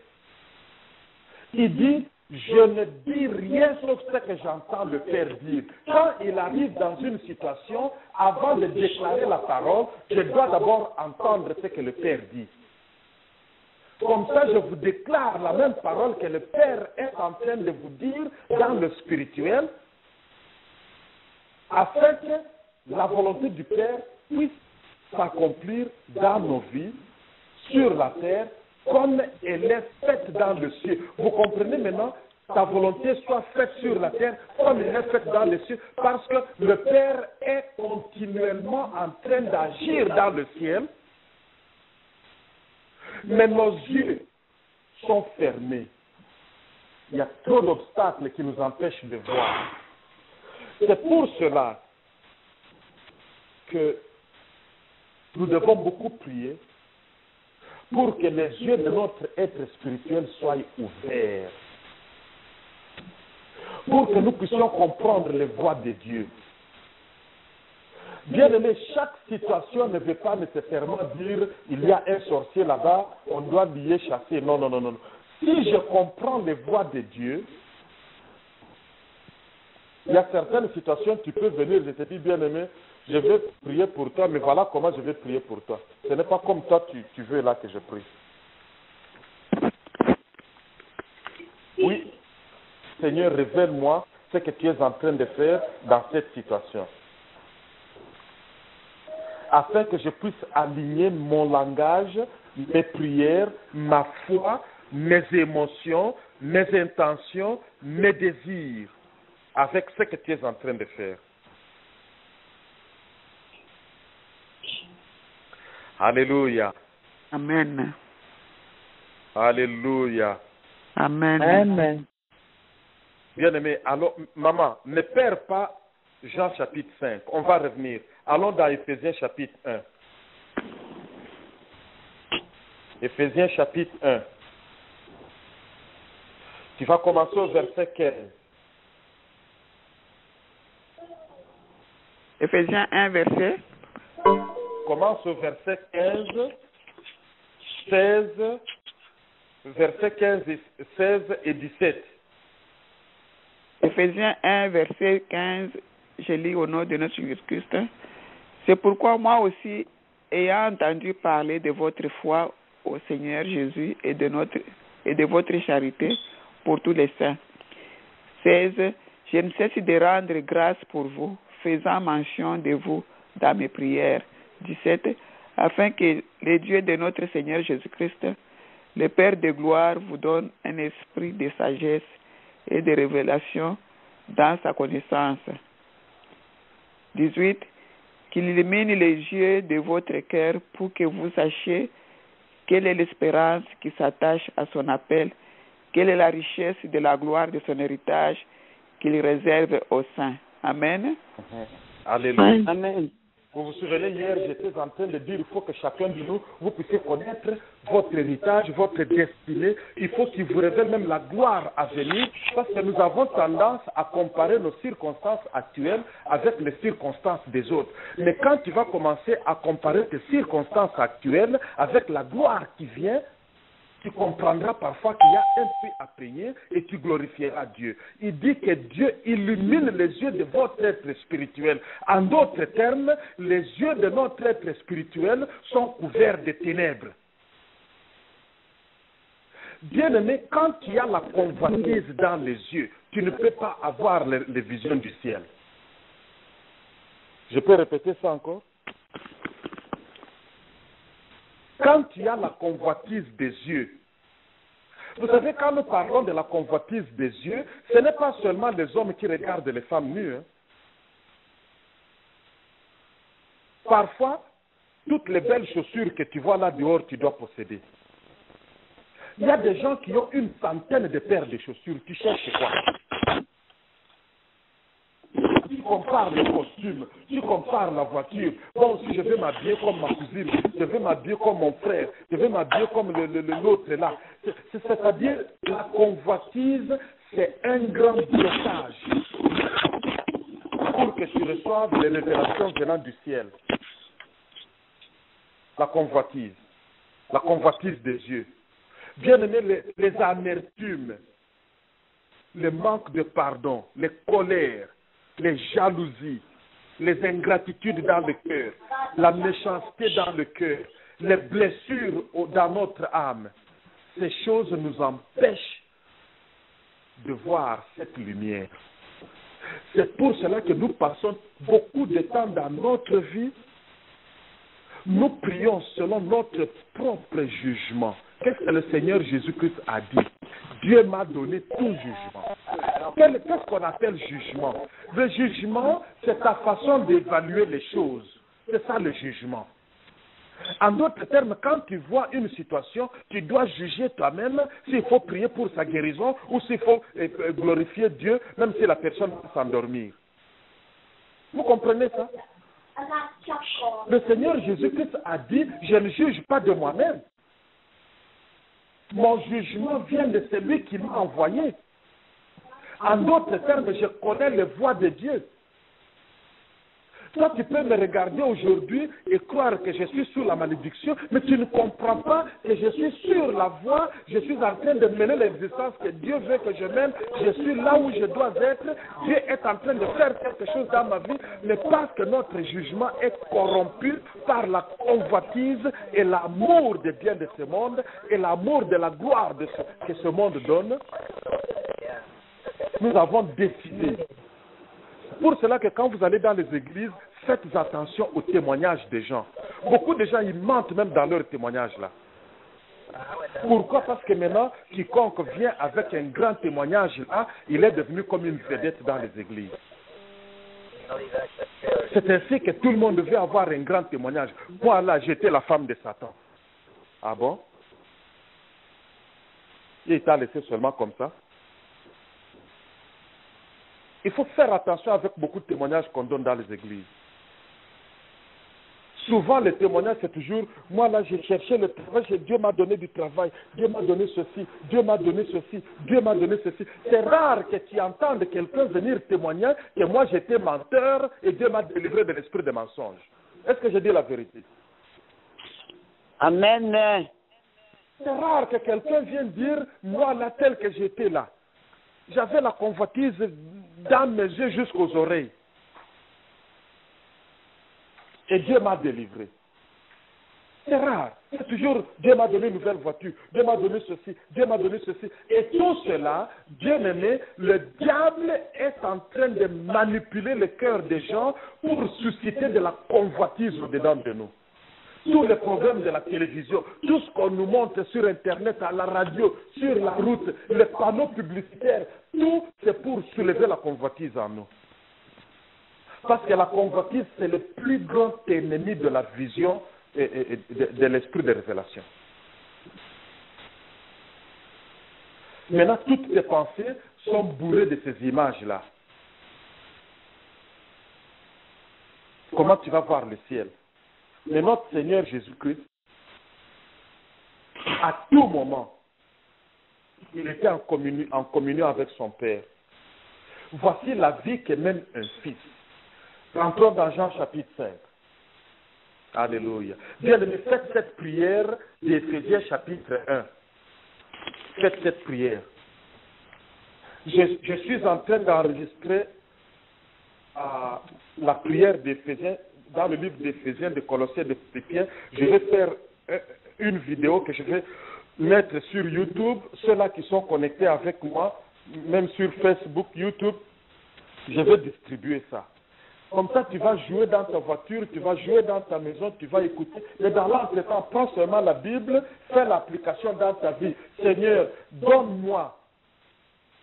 Il dit, je ne dis rien sauf ce que j'entends le Père dire. Quand il arrive dans une situation, avant de déclarer la parole, je dois d'abord entendre ce que le Père dit. Comme ça, je vous déclare la même parole que le Père est en train de vous dire dans le spirituel, afin que la volonté du Père puisse s'accomplir dans nos vies, sur la terre, comme elle est faite dans le ciel. Vous comprenez maintenant? Ta volonté soit faite sur la terre comme elle est faite dans le ciel, parce que le Père est continuellement en train d'agir dans le ciel, mais nos yeux sont fermés. Il y a trop d'obstacles qui nous empêchent de voir. C'est pour cela que nous devons beaucoup prier pour que les yeux de notre être spirituel soient ouverts, pour que nous puissions comprendre les voies de Dieu. Bien aimé, chaque situation ne veut pas nécessairement dire il y a un sorcier là-bas, on doit l'y chasser. Non, non, non, non. Si je comprends les voies de Dieu, il y a certaines situations, tu peux venir, je te dis, bien aimé, je vais prier pour toi, mais voilà comment je vais prier pour toi. Ce n'est pas comme toi, tu veux là que je prie. Oui, Seigneur, révèle-moi ce que tu es en train de faire dans cette situation, afin que je puisse aligner mon langage, mes prières, ma foi, mes émotions, mes intentions, mes désirs, avec ce que tu es en train de faire. Alléluia. Amen. Alléluia. Amen. Amen. Bien-aimé, alors, maman, ne perds pas Jean chapitre 5. On va revenir. Allons dans Éphésiens chapitre 1. Éphésiens chapitre 1. Tu vas commencer au verset 15. Éphésiens 1, verset. Commence au verset 15, 16, verset 15, 16 et 17. Éphésiens 1, verset 15, je lis au nom de notre Jésus-Christ. C'est pourquoi moi aussi, ayant entendu parler de votre foi au Seigneur Jésus et de votre charité pour tous les saints. 16. Je ne cesse de rendre grâce pour vous, faisant mention de vous dans mes prières. 17. Afin que le Dieu de notre Seigneur Jésus-Christ, le Père de gloire, vous donne un esprit de sagesse et de révélation dans sa connaissance. 18. Qu'il illumine les yeux de votre cœur pour que vous sachiez quelle est l'espérance qui s'attache à son appel, quelle est la richesse de la gloire de son héritage qu'il réserve aux saints. Amen. Alléluia. Amen. Vous vous souvenez, hier, j'étais en train de dire qu'il faut que chacun de nous, vous puissiez connaître votre héritage, votre destinée. Il faut qu'il vous révèle même la gloire à venir, parce que nous avons tendance à comparer nos circonstances actuelles avec les circonstances des autres. Mais quand tu vas commencer à comparer tes circonstances actuelles avec la gloire qui vient, tu comprendras parfois qu'il y a un prix à payer et tu glorifieras Dieu. Il dit que Dieu illumine les yeux de votre être spirituel. En d'autres termes, les yeux de notre être spirituel sont couverts de ténèbres. Bien-aimé, quand tu as la convoitise dans les yeux, tu ne peux pas avoir les visions du ciel. Je peux répéter ça encore? Quand tu as la convoitise des yeux, vous savez, quand nous parlons de la convoitise des yeux, ce n'est pas seulement les hommes qui regardent les femmes nues. Hein. Parfois, toutes les belles chaussures que tu vois là dehors, tu dois posséder. Il y a des gens qui ont une centaine de paires de chaussures. Tu cherches quoi? Tu compares le costume, tu compares la voiture. Bon, si je veux m'habiller comme ma cousine, je veux m'habiller comme mon frère, je veux m'habiller comme l'autre là. C'est-à-dire, la convoitise, c'est un grand blocage pour que tu reçoives les révélations venant du ciel. La convoitise. la convoitise des yeux. Bien-aimés, les amertumes, le manque de pardon, les colères, les jalousies, les ingratitudes dans le cœur, la méchanceté dans le cœur, les blessures dans notre âme, ces choses nous empêchent de voir cette lumière. C'est pour cela que nous passons beaucoup de temps dans notre vie. Nous prions selon notre propre jugement. Qu'est-ce que le Seigneur Jésus-Christ a dit? Dieu m'a donné tout jugement. Qu'est-ce qu'on appelle jugement? Le jugement, c'est ta façon d'évaluer les choses. C'est ça le jugement. En d'autres termes, quand tu vois une situation, tu dois juger toi-même s'il faut prier pour sa guérison ou s'il faut glorifier Dieu, même si la personne va s'endormir. Vous comprenez ça? Le Seigneur Jésus-Christ a dit, je ne juge pas de moi-même. Mon jugement vient de celui qui m'a envoyé. En d'autres termes, je connais les voies de Dieu. Toi, tu peux me regarder aujourd'hui et croire que je suis sous la malédiction, mais tu ne comprends pas que je suis sur la voie, je suis en train de mener l'existence que Dieu veut que je mène, je suis là où je dois être, Dieu est en train de faire quelque chose dans ma vie, mais parce que notre jugement est corrompu par la convoitise et l'amour des biens de ce monde et l'amour de la gloire que ce monde donne, nous avons décidé. Pour cela que quand vous allez dans les églises, faites attention aux témoignages des gens. Beaucoup de gens, ils mentent même dans leurs témoignages là. Pourquoi? Parce que maintenant, quiconque vient avec un grand témoignage là, il est devenu comme une vedette dans les églises. C'est ainsi que tout le monde devait avoir un grand témoignage. Moi là, j'étais la femme de Satan. Ah bon? Il t'a laissé seulement comme ça? Il faut faire attention avec beaucoup de témoignages qu'on donne dans les églises. Souvent, les témoignages, c'est toujours, moi là, j'ai cherché le travail, Dieu m'a donné du travail, Dieu m'a donné ceci, Dieu m'a donné ceci, Dieu m'a donné ceci. C'est rare que tu entendes quelqu'un venir témoigner que moi j'étais menteur et Dieu m'a délivré de l'esprit de mensonge. Est-ce que je dis la vérité? Amen. C'est rare que quelqu'un vienne dire, moi là, tel que j'étais là. J'avais la convoitise dans mes yeux jusqu'aux oreilles. Et Dieu m'a délivré. C'est rare. C'est toujours, Dieu m'a donné une nouvelle voiture, Dieu m'a donné ceci, Dieu m'a donné ceci. Et tout cela, Dieu aimé, le diable est en train de manipuler le cœur des gens pour susciter de la convoitise au-dedans de nous. Tous les programmes de la télévision, tout ce qu'on nous montre sur Internet, à la radio, sur la route, les panneaux publicitaires, tout c'est pour soulever la convoitise en nous. Parce que la convoitise, c'est le plus grand ennemi de la vision et de l'esprit de révélation. Maintenant, toutes tes pensées sont bourrées de ces images-là. Comment tu vas voir le ciel? Mais notre Seigneur Jésus-Christ, à tout moment, il était en communion avec son Père. Voici la vie que mène un fils. Rentrons dans Jean chapitre 5. Alléluia. Bien-aimés, faites cette prière d'Éphésiens chapitre 1. Faites cette prière. Je suis en train d'enregistrer la prière d'Éphésiens dans le livre d'Éphésiens, de Colossiens, de Philippiens. Je vais faire une vidéo que je vais mettre sur YouTube. Ceux-là qui sont connectés avec moi, même sur Facebook, YouTube, je vais distribuer ça. Comme ça, tu vas jouer dans ta voiture, tu vas jouer dans ta maison, tu vas écouter. Mais dans l'entretemps, prends seulement la Bible, fais l'application dans ta vie. Seigneur, donne-moi.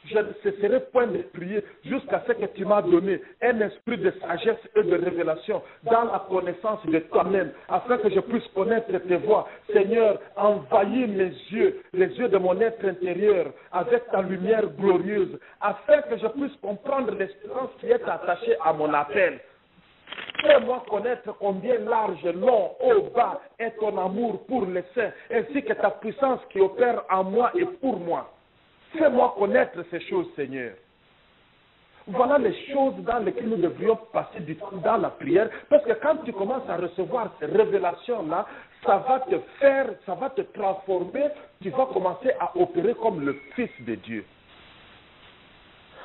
Je ne cesserai point de prier jusqu'à ce que tu m'as donné un esprit de sagesse et de révélation dans la connaissance de toi-même, afin que je puisse connaître tes voies. Seigneur, envahis mes yeux, les yeux de mon être intérieur, avec ta lumière glorieuse, afin que je puisse comprendre l'espérance qui est attachée à mon appel. Fais-moi connaître combien large, long, haut, bas est ton amour pour les saints, ainsi que ta puissance qui opère en moi et pour moi. Fais-moi connaître ces choses, Seigneur. Voilà les choses dans lesquelles nous devrions passer du temps dans la prière, parce que quand tu commences à recevoir ces révélations-là, ça va te faire, ça va te transformer, tu vas commencer à opérer comme le Fils de Dieu.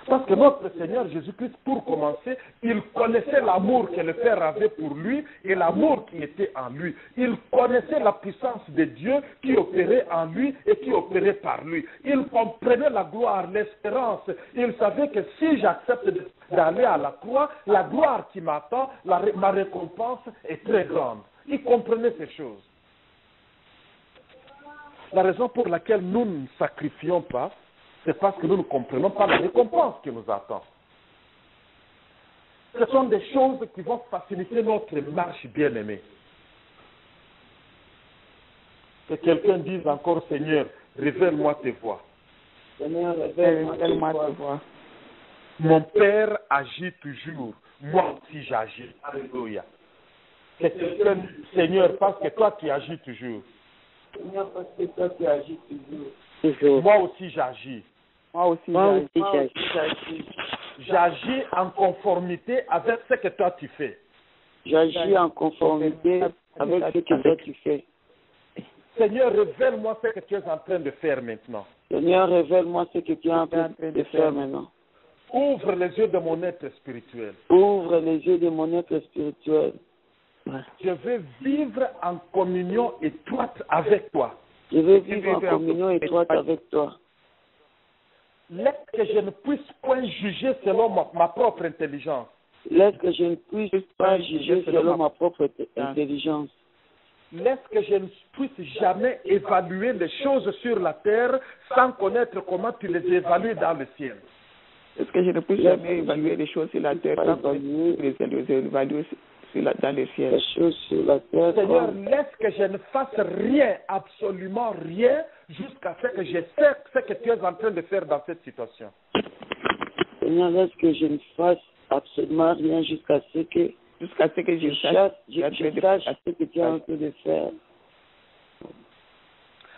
Parce que notre Seigneur Jésus-Christ, pour commencer, il connaissait l'amour que le Père avait pour lui et l'amour qui était en lui. Il connaissait la puissance de Dieu qui opérait en lui et qui opérait par lui. Il comprenait la gloire, l'espérance. Il savait que si j'accepte d'aller à la croix, la gloire qui m'attend, ma récompense est très grande. Il comprenait ces choses. La raison pour laquelle nous ne sacrifions pas, c'est parce que nous ne comprenons pas la récompense qui nous attend. Ce sont des choses qui vont faciliter notre marche bien-aimée. Que quelqu'un dise encore, Seigneur, révèle-moi tes voies. Seigneur, révèle-moi tes voies. Mon Père agit toujours. Moi aussi j'agis. Alléluia. Que quelqu'un dise, Seigneur, parce que toi tu agis toujours. Seigneur, parce que toi tu agis toujours. Moi aussi j'agis. Moi aussi j'agis. J'agis en conformité avec ce que toi tu fais. J'agis en conformité avec ce que toi tu fais. Seigneur, révèle-moi ce que tu es en train de faire maintenant. Seigneur, révèle-moi ce que tu es en train de faire maintenant. Ouvre les yeux de mon être spirituel. Ouvre les yeux de mon être spirituel. Je veux vivre en communion étroite avec toi. Je veux vivre en communion étroite avec toi. Laisse que je ne puisse point juger selon ma propre intelligence. Laisse que je ne puisse pas juger selon ma propre intelligence. Laisse que je ne puisse jamais évaluer les choses sur la terre sans connaître comment tu les évalues dans le ciel. Est-ce que je ne puisse jamais évaluer les choses sur la terre sans les évaluer dans le ciel? Les choses sur la terre. Seigneur, laisse que je ne fasse rien, absolument rien, jusqu'à ce que je sais ce que tu es en train de faire dans cette situation. Seigneur, laisse que je ne fasse absolument rien jusqu'à ce que je sache ce que tu es en train de faire.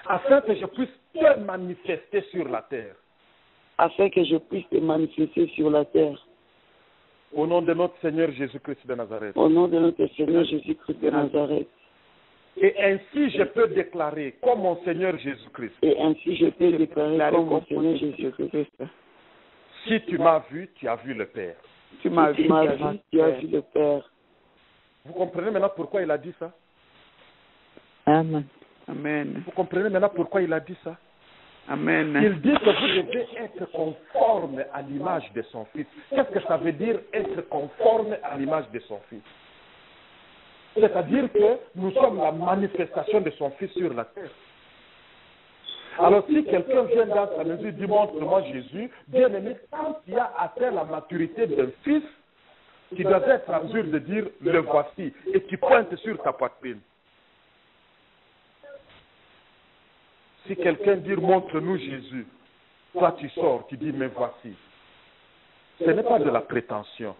Afin que je puisse te manifester sur la terre. Afin que je puisse te manifester sur la terre. Au nom de notre Seigneur Jésus-Christ de Nazareth. Au nom de notre Seigneur Jésus-Christ de Nazareth. Et ainsi je peux déclarer comme mon Seigneur Jésus-Christ. Et ainsi je peux déclarer comme mon Seigneur Jésus-Christ. Si tu m'as vu, tu as vu le Père. Tu m'as vu, tu as vu le Père. Vous comprenez maintenant pourquoi il a dit ça? Amen. Amen. Vous comprenez maintenant pourquoi il a dit ça? Amen. Il dit que vous devez être conforme à l'image de son Fils. Qu'est-ce que ça veut dire être conforme à l'image de son Fils? C'est-à-dire que nous sommes la manifestation de son Fils sur la terre. Alors si quelqu'un vient dans sa maison et dit, montre-moi Jésus, bien aimé, quand il a atteint la maturité d'un fils, tu dois être en mesure de dire, le voici, et tu pointes sur ta poitrine. Si quelqu'un dit, montre-nous Jésus, toi tu sors, tu dis, mais voici. Ce n'est pas de la prétention.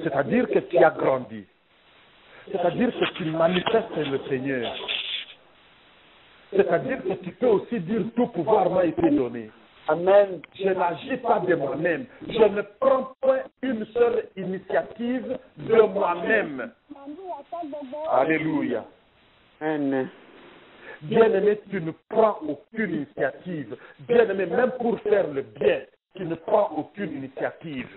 C'est-à-dire que tu as grandi. C'est-à-dire que tu manifestes le Seigneur. C'est-à-dire que tu peux aussi dire, tout pouvoir m'a été donné. Amen. Je n'agis pas de moi-même. Je ne prends pas une seule initiative de moi-même. Alléluia. Amen. Bien-aimé, tu ne prends aucune initiative. Bien-aimé, même pour faire le bien, tu ne prends aucune initiative.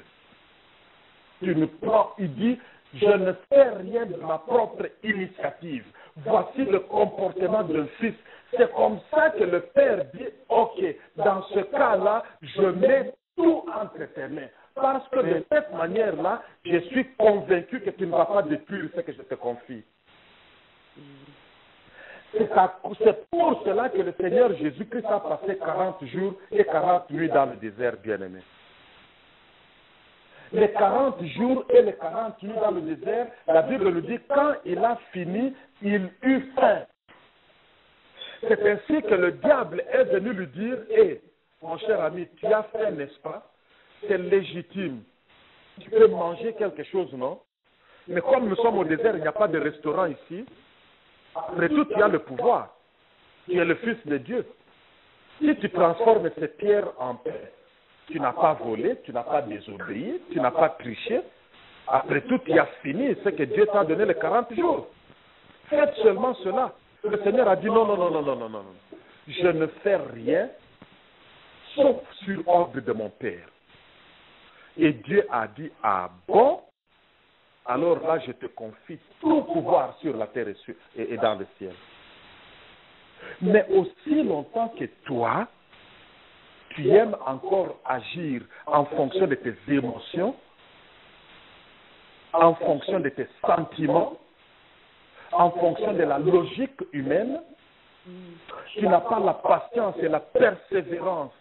Tu ne prends, il dit, je ne fais rien de ma propre initiative. Voici le comportement d'un fils. C'est comme ça que le Père dit, ok, dans ce cas-là, je mets tout entre tes mains. Parce que de cette manière-là, je suis convaincu que tu ne vas pas détruire ce que je te confie. C'est pour cela que le Seigneur Jésus-Christ a passé 40 jours et 40 nuits dans le désert, bien-aimé. Les 40 jours et les 40 nuits dans le désert, la Bible nous dit, quand il a fini, il eut faim. C'est ainsi que le diable est venu lui dire, hé, mon cher ami, tu as faim, n'est-ce pas? C'est légitime. Tu peux manger quelque chose, non? Mais comme nous sommes au désert, il n'y a pas de restaurant ici. Après tout, tu as le pouvoir. Tu es le Fils de Dieu. Si tu transformes ces pierres en pain, tu n'as pas volé, tu n'as pas désobéi, tu n'as pas triché. Après tout, tu as fini ce que Dieu t'a donné les 40 jours. Faites seulement cela. Le Seigneur a dit non, non, non, non, non, non, non. Je ne fais rien sauf sur ordre de mon Père. Et Dieu a dit, ah bon? Alors là, je te confie tout pouvoir sur la terre et dans le ciel. Mais aussi longtemps que toi, tu aimes encore agir en fonction de tes émotions, en fonction de tes sentiments, en fonction de la logique humaine, tu n'as pas la patience et la persévérance.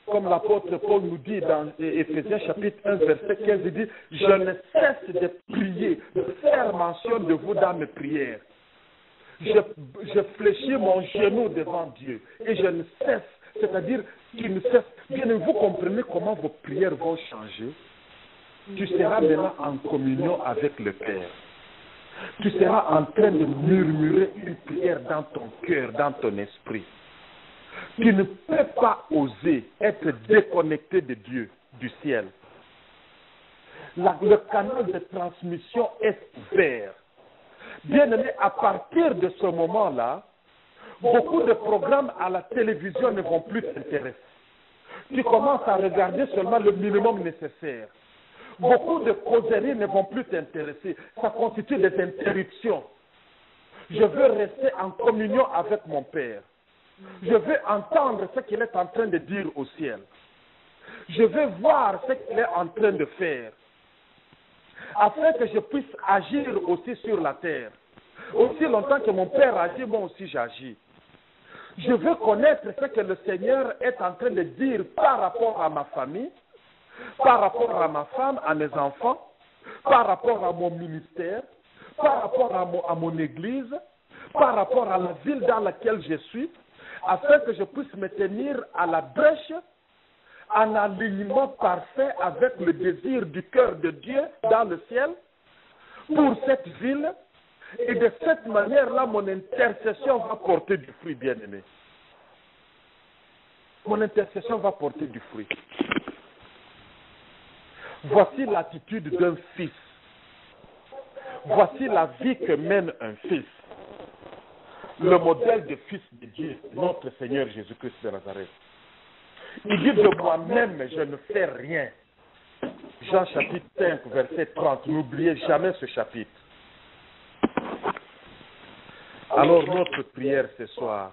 Comme l'apôtre Paul nous dit dans Éphésiens chapitre 1, verset 15, il dit, je ne cesse de prier, de faire mention de vous dans mes prières. Je fléchis mon genou devant Dieu et je ne cesse, c'est-à-dire tu ne cesses. Bien, vous comprenez comment vos prières vont changer. Tu seras maintenant en communion avec le Père. Tu seras en train de murmurer une prière dans ton cœur, dans ton esprit. Tu ne peux pas oser être déconnecté de Dieu, du ciel. Le canal de transmission est ouvert. Bien aimé, à partir de ce moment-là, beaucoup de programmes à la télévision ne vont plus t'intéresser. Tu commences à regarder seulement le minimum nécessaire. Beaucoup de causeries ne vont plus t'intéresser. Ça constitue des interruptions. Je veux rester en communion avec mon Père. Je veux entendre ce qu'il est en train de dire au ciel. Je veux voir ce qu'il est en train de faire. Afin que je puisse agir aussi sur la terre. Aussi longtemps que mon Père agit, moi aussi j'agis. Je veux connaître ce que le Seigneur est en train de dire par rapport à ma famille, par rapport à ma femme, à mes enfants, par rapport à mon ministère, par rapport à mon église, par rapport à la ville dans laquelle je suis, afin que je puisse me tenir à la brèche, en alignement parfait avec le désir du cœur de Dieu dans le ciel, pour cette ville, et de cette manière-là, mon intercession va porter du fruit, bien-aimé. Mon intercession va porter du fruit. Voici l'attitude d'un fils. Voici la vie que mène un fils. Le modèle de fils de Dieu, notre Seigneur Jésus-Christ de Nazareth. Il dit de moi-même, je ne fais rien. Jean chapitre 5, verset 30. N'oubliez jamais ce chapitre. Alors notre prière ce soir.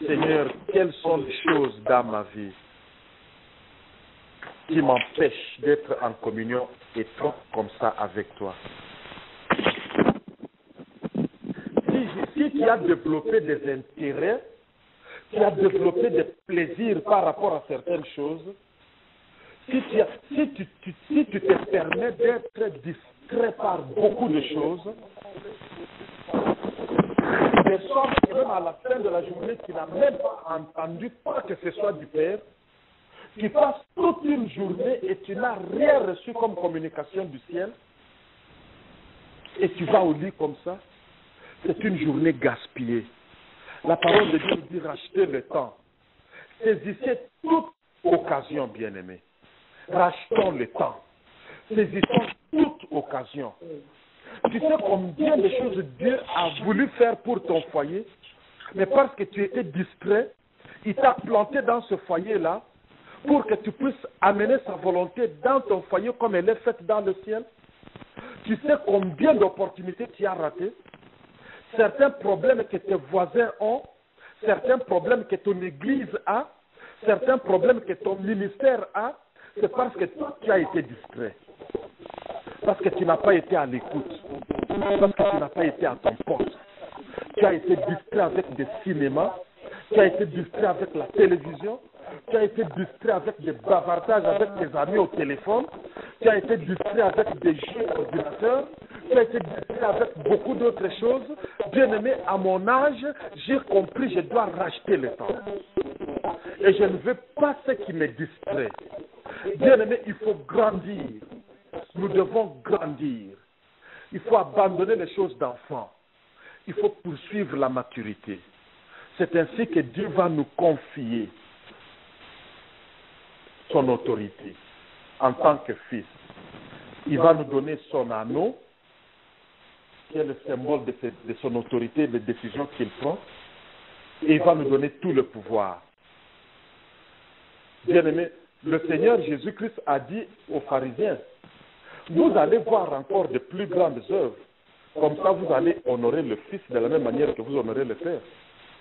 Seigneur, quelles sont les choses dans ma vie qui m'empêchent d'être en communion étroite comme ça avec toi? Si tu as développé des intérêts, tu as développé des plaisirs par rapport à certaines choses, si tu te permets d'être distrait par beaucoup de choses, de sorte que même à la fin de la journée, tu n'as même pas entendu quoi que ce soit du Père, tu passes toute une journée et tu n'as rien reçu comme communication du ciel, et tu vas au lit comme ça, c'est une journée gaspillée. La parole de Dieu dit racheter le temps. Saisissez toute occasion, bien-aimés. Rachetons le temps. Saisissons toute occasion. Tu sais combien de choses Dieu a voulu faire pour ton foyer, mais parce que tu étais distrait, il t'a planté dans ce foyer-là pour que tu puisses amener sa volonté dans ton foyer comme elle est faite dans le ciel. Tu sais combien d'opportunités tu as ratées, certains problèmes que tes voisins ont, certains problèmes que ton église a, certains problèmes que ton ministère a, c'est parce que toi tu as été distrait. Parce que tu n'as pas été à l'écoute. Parce que tu n'as pas été à ton poste. Tu as été distrait avec des cinémas. Tu as été distrait avec la télévision. Tu as été distrait avec des bavardages avec tes amis au téléphone. Tu as été distrait avec des jeux d'ordinateur. Tu as été distrait avec beaucoup d'autres choses. Bien aimé, à mon âge, j'ai compris, je dois racheter le temps. Et je ne veux pas ce qui me distrait. Bien aimé, il faut grandir. Nous devons grandir. Il faut abandonner les choses d'enfant. Il faut poursuivre la maturité. C'est ainsi que Dieu va nous confier son autorité en tant que fils. Il va nous donner son anneau, qui est le symbole de son autorité, des décisions qu'il prend, et il va nous donner tout le pouvoir. Bien-aimé, le Seigneur Jésus-Christ a dit aux pharisiens, vous allez voir encore de plus grandes œuvres. Comme ça, vous allez honorer le Fils de la même manière que vous honorez le Père.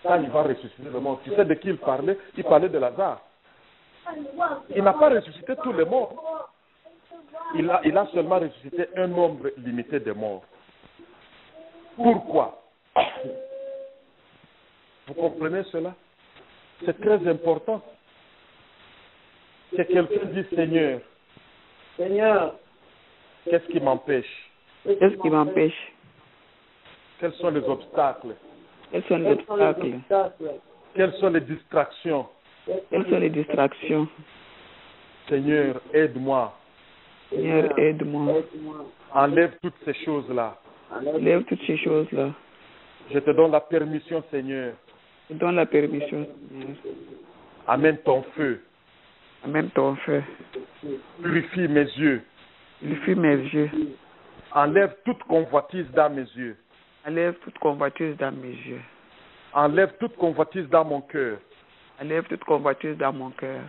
Quand il va ressusciter le mort. Tu sais de qui il parlait? Il parlait de Lazare. Il n'a pas ressuscité tous les morts. Il a seulement ressuscité un nombre limité de morts. Pourquoi? Vous comprenez cela? C'est très important. Que quelqu'un dise Seigneur. Seigneur, Qu'est-ce qui m'empêche? Qu'est-ce qui m'empêche? Quels sont les obstacles? Quels sont les obstacles? Quelles sont les distractions? Quelles sont les distractions? Seigneur, aide-moi. Seigneur, aide-moi. Enlève toutes ces choses-là. Lève toutes ces choses-là. Je te donne la permission, Seigneur. Je donne la permission, Seigneur. Amène ton feu. Amène ton feu. Purifie mes yeux. Purifie mes yeux. Enlève toute convoitise dans mes yeux. Enlève toute convoitise dans mes yeux. Enlève toute convoitise dans mon cœur. Enlève toute convoitise dans mon cœur.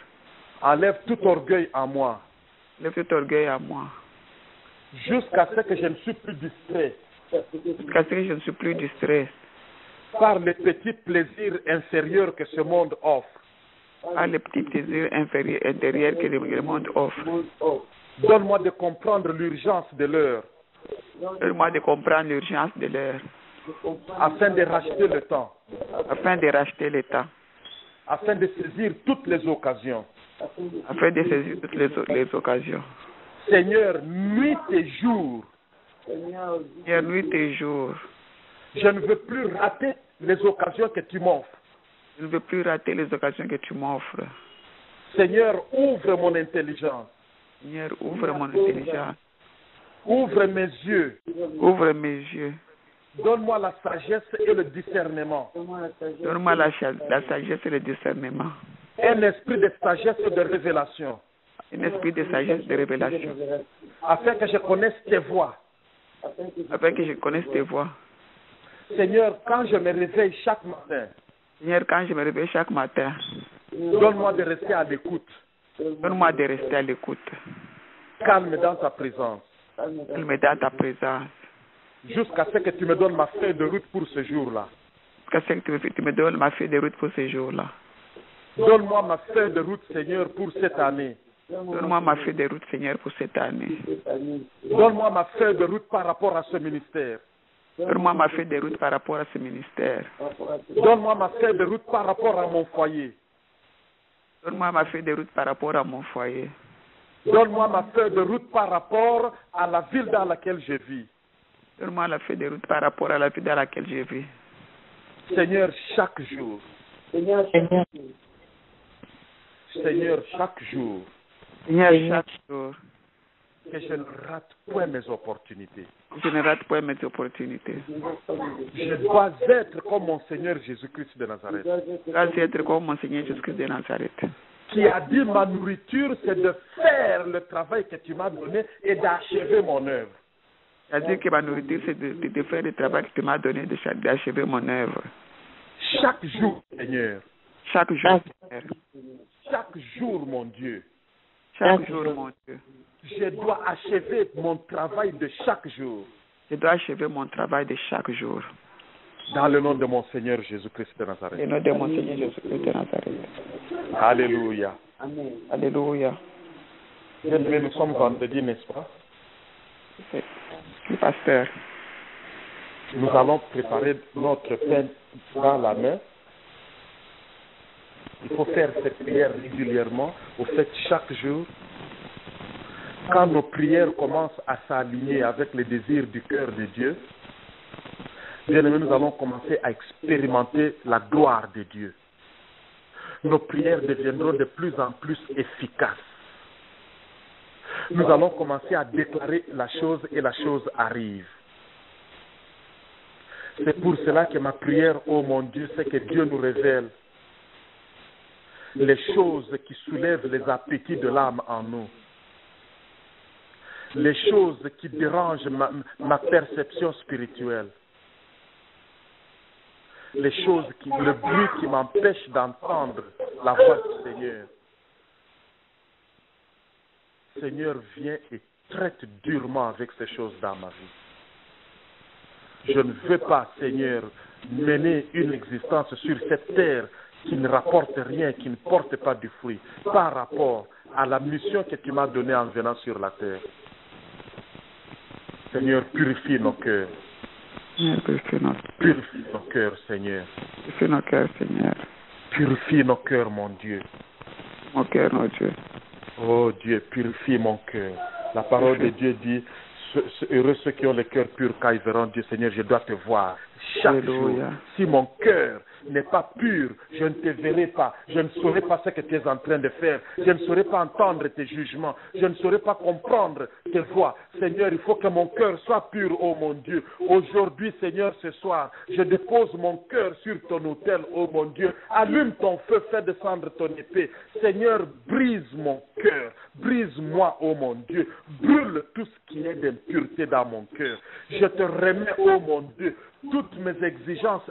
Enlève tout orgueil en moi. Enlève tout orgueil à moi. Jusqu'à ce que je ne suis plus distrait Jusqu'à ce que je ne suis plus distrait par les petits plaisirs inférieurs que ce monde offre. par les petits plaisirs intérieurs que le monde offre. Donne-moi de comprendre l'urgence de l'heure Donne-moi de comprendre l'urgence de l'heure afin de racheter le temps, afin de racheter le temps, afin de saisir toutes les occasions. afin de saisir toutes les occasions. Seigneur, nuit et jour, Seigneur, nuit et jour, je ne veux plus rater les occasions que tu m'offres. je ne veux plus rater les occasions que tu m'offres. Seigneur, ouvre mon intelligence, Seigneur, ouvre mon intelligence, ouvre mes yeux, ouvre mes yeux. donne-moi la sagesse et le discernement, Donne-moi la sagesse et le discernement. un esprit de sagesse et de révélation, Un esprit de sagesse, de révélation, afin que je connaisse tes voies. afin que je connaisse tes voies. Seigneur, quand je me réveille chaque matin, Seigneur, quand je me réveille chaque matin, donne-moi de rester à l'écoute, donne-moi de rester à l'écoute. calme dans ta présence, Elle me donne ta présence. jusqu'à ce que tu me donnes ma feuille de route pour ce jour-là. Jusqu'à ce que tu me donnes ma feuille de route pour ce jour-là. Donne-moi ma feuille de route, Seigneur, pour cette année. Donne-moi ma feuille de route, Seigneur, pour cette année. Donne-moi ma feuille de route par rapport à ce ministère. Donne-moi ma feuille de route par rapport à ce ministère. Donne-moi ma feuille de route par rapport à mon foyer. Donne-moi ma feuille de route par rapport à mon foyer. Donne-moi ma feuille de route par rapport à la ville dans laquelle je vis. Donne-moi la feuille de route par rapport à la ville dans laquelle je vis. Seigneur, chaque jour. Seigneur, Seigneur, chaque jour. Seigneur, chaque jour, Que je ne rate point mes opportunités. je ne rate pas mes opportunités. Je dois être comme mon Seigneur Jésus-Christ de Nazareth, Je dois être comme mon Seigneur Jésus-Christ de Nazareth, qui a dit ma nourriture, c'est de faire le travail que tu m'as donné et d'achever mon œuvre. C'est-à-dire que ma nourriture, c'est de faire le travail que tu m'as donné, d'achever mon œuvre. Chaque jour, Seigneur, Chaque jour, Seigneur. chaque jour, mon Dieu, Chaque jour, mon Dieu. je dois achever mon travail de chaque jour. Je dois achever mon travail de chaque jour. Dans le nom de mon Seigneur Jésus-Christ de Au Nazareth. nom de mon Seigneur Jésus-Christ de Nazareth. Alléluia. Alléluia. Bien-aimés, nous sommes vendredi, n'est-ce pas? Le pasteur. Nous allons préparer notre pain dans la main. Il faut faire cette prière régulièrement, au fait chaque jour. Quand nos prières commencent à s'aligner avec les désirs du cœur de Dieu, bien aimé, nous allons commencer à expérimenter la gloire de Dieu. Nos prières deviendront de plus en plus efficaces. Nous allons commencer à déclarer la chose et la chose arrive. C'est pour cela que ma prière, oh mon Dieu, c'est que Dieu nous révèle les choses qui soulèvent les appétits de l'âme en nous, les choses qui dérangent ma perception spirituelle, le bruit qui m'empêche d'entendre la voix du Seigneur. Seigneur, viens et traite durement avec ces choses dans ma vie. Je ne veux pas, Seigneur, mener une existence sur cette terre qui ne rapporte rien, qui ne porte pas du fruit, par rapport à la mission que tu m'as donnée en venant sur la terre. Seigneur, purifie nos cœurs. Purifie nos cœurs, Seigneur. Purifie nos cœurs, Seigneur. Purifie nos cœurs, mon Dieu. Mon cœur, mon Dieu. Oh Dieu, purifie mon cœur. La parole de Dieu dit, heureux ceux qui ont le cœur pur, car ils verront Dieu. Seigneur, je dois te voir chaque jour. Si mon cœur n'est pas pur, je ne te verrai pas. Je ne saurai pas ce que tu es en train de faire. Je ne saurai pas entendre tes jugements. Je ne saurai pas comprendre tes voix. Seigneur, il faut que mon cœur soit pur, oh mon Dieu. Aujourd'hui, Seigneur, ce soir, je dépose mon cœur sur ton autel, oh mon Dieu. Allume ton feu, fais descendre ton épée. Seigneur, brise mon cœur. Brise-moi, oh mon Dieu. Brûle tout ce qui est d'impureté dans mon cœur. Je te remets, oh mon Dieu, toutes mes exigences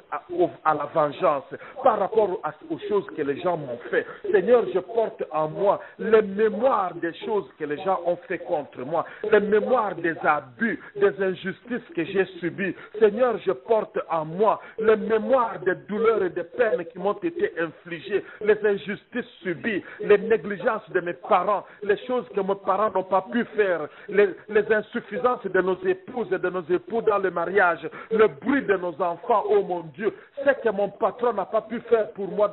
à la vengeance par rapport aux choses que les gens m'ont fait. Seigneur, je porte en moi les mémoires des choses que les gens ont fait contre moi, les mémoires des abus, des injustices que j'ai subies. Seigneur, je porte en moi les mémoires des douleurs et des peines qui m'ont été infligées, les injustices subies, les négligences de mes parents, les choses que mes parents n'ont pas pu faire, les insuffisances de nos épouses et de nos époux dans le mariage, le bruit de nos enfants, oh mon Dieu, ce que mon patron n'a pas pu faire pour moi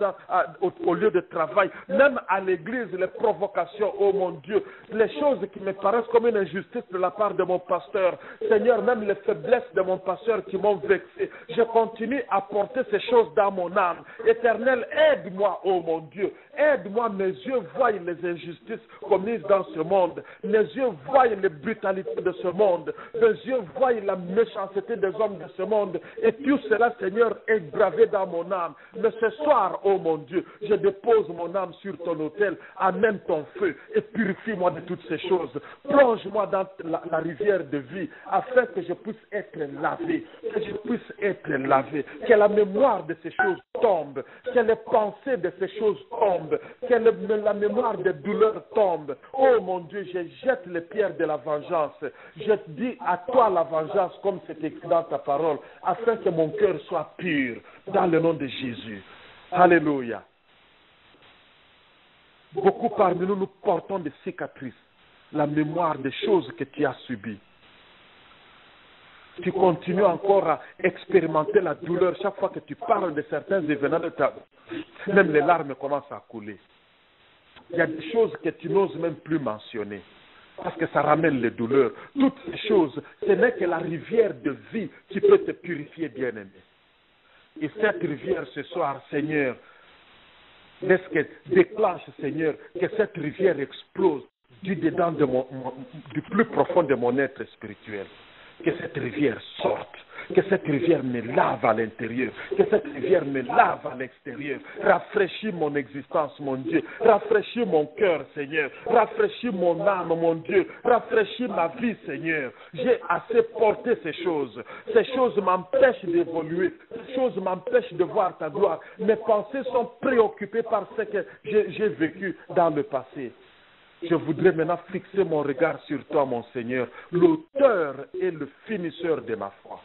au lieu de travail, même à l'église, les provocations, oh mon Dieu, les choses qui me paraissent comme une injustice de la part de mon pasteur. Seigneur, même les faiblesses de mon pasteur qui m'ont vexé, je continue à porter ces choses dans mon âme. Éternel, aide-moi, oh mon Dieu, aide-moi, mes yeux voient les injustices commises dans ce monde, mes yeux voient les brutalités de ce monde, mes yeux voient la méchanceté des hommes de ce monde. Et tout cela, Seigneur, est gravé dans mon âme. Mais ce soir, oh mon Dieu, je dépose mon âme sur ton autel, amène ton feu et purifie-moi de toutes ces choses. Plonge-moi dans la rivière de vie, afin que je puisse être lavé, que la mémoire de ces choses tombe, que les pensées de ces choses tombent, que la mémoire des douleurs tombe. Oh mon Dieu, je jette les pierres de la vengeance. Je dis à toi la vengeance, comme c'est écrit dans ta parole, afin que mon cœur soit pur, dans le nom de Jésus. Alléluia. Beaucoup parmi nous portons des cicatrices, la mémoire des choses que tu as subies. Tu continues encore à expérimenter la douleur chaque fois que tu parles de certains événements de ta vie. Même les larmes commencent à couler. Il y a des choses que tu n'oses même plus mentionner, parce que ça ramène les douleurs. Toutes ces choses, ce n'est que la rivière de vie qui peut te purifier, bien-aimé. Et cette rivière ce soir, Seigneur, laisse que déclenche, Seigneur, que cette rivière explose du dedans du plus profond de mon être spirituel. Que cette rivière sorte, que cette rivière me lave à l'intérieur, que cette rivière me lave à l'extérieur. Rafraîchis mon existence, mon Dieu. Rafraîchis mon cœur, Seigneur. Rafraîchis mon âme, mon Dieu. Rafraîchis ma vie, Seigneur. J'ai assez porté ces choses. Ces choses m'empêchent d'évoluer. Ces choses m'empêchent de voir ta gloire. Mes pensées sont préoccupées par ce que j'ai vécu dans le passé. Je voudrais maintenant fixer mon regard sur toi, mon Seigneur, l'auteur et le finisseur de ma foi.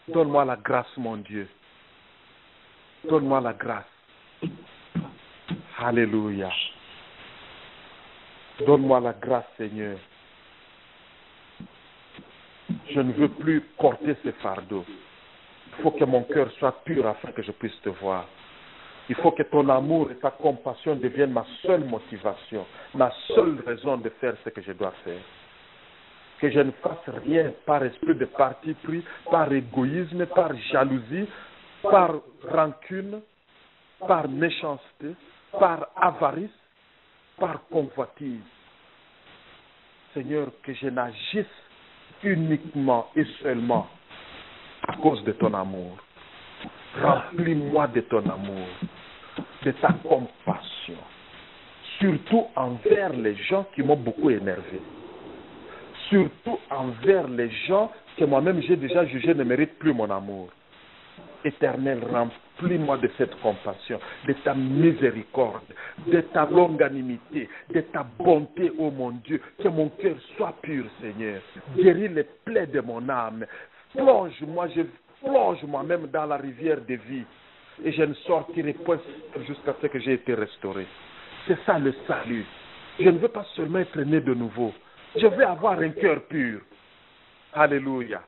Donne-moi la grâce, mon Dieu. Donne-moi la grâce. Alléluia. Donne-moi la grâce, Seigneur. Je ne veux plus porter ce fardeau. Il faut que mon cœur soit pur afin que je puisse te voir. Il faut que ton amour et ta compassion deviennent ma seule motivation, ma seule raison de faire ce que je dois faire. Que je ne fasse rien par esprit de parti pris, par égoïsme, par jalousie, par rancune, par méchanceté, par avarice, par convoitise. Seigneur, que je n'agisse uniquement et seulement à cause de ton amour. Remplis-moi de ton amour. de ta compassion, surtout envers les gens qui m'ont beaucoup énervé, surtout envers les gens que moi-même j'ai déjà jugé ne méritent plus mon amour. Éternel, remplis-moi de cette compassion, de ta miséricorde, de ta longanimité, de ta bonté, ô mon Dieu, que mon cœur soit pur, Seigneur. Guéris les plaies de mon âme. Plonge-moi, je plonge moi-même dans la rivière de vie et je ne sortirai point jusqu'à ce que j'ai été restauré. C'est ça le salut. Je ne veux pas seulement être né de nouveau. Je veux avoir un cœur pur. Alléluia.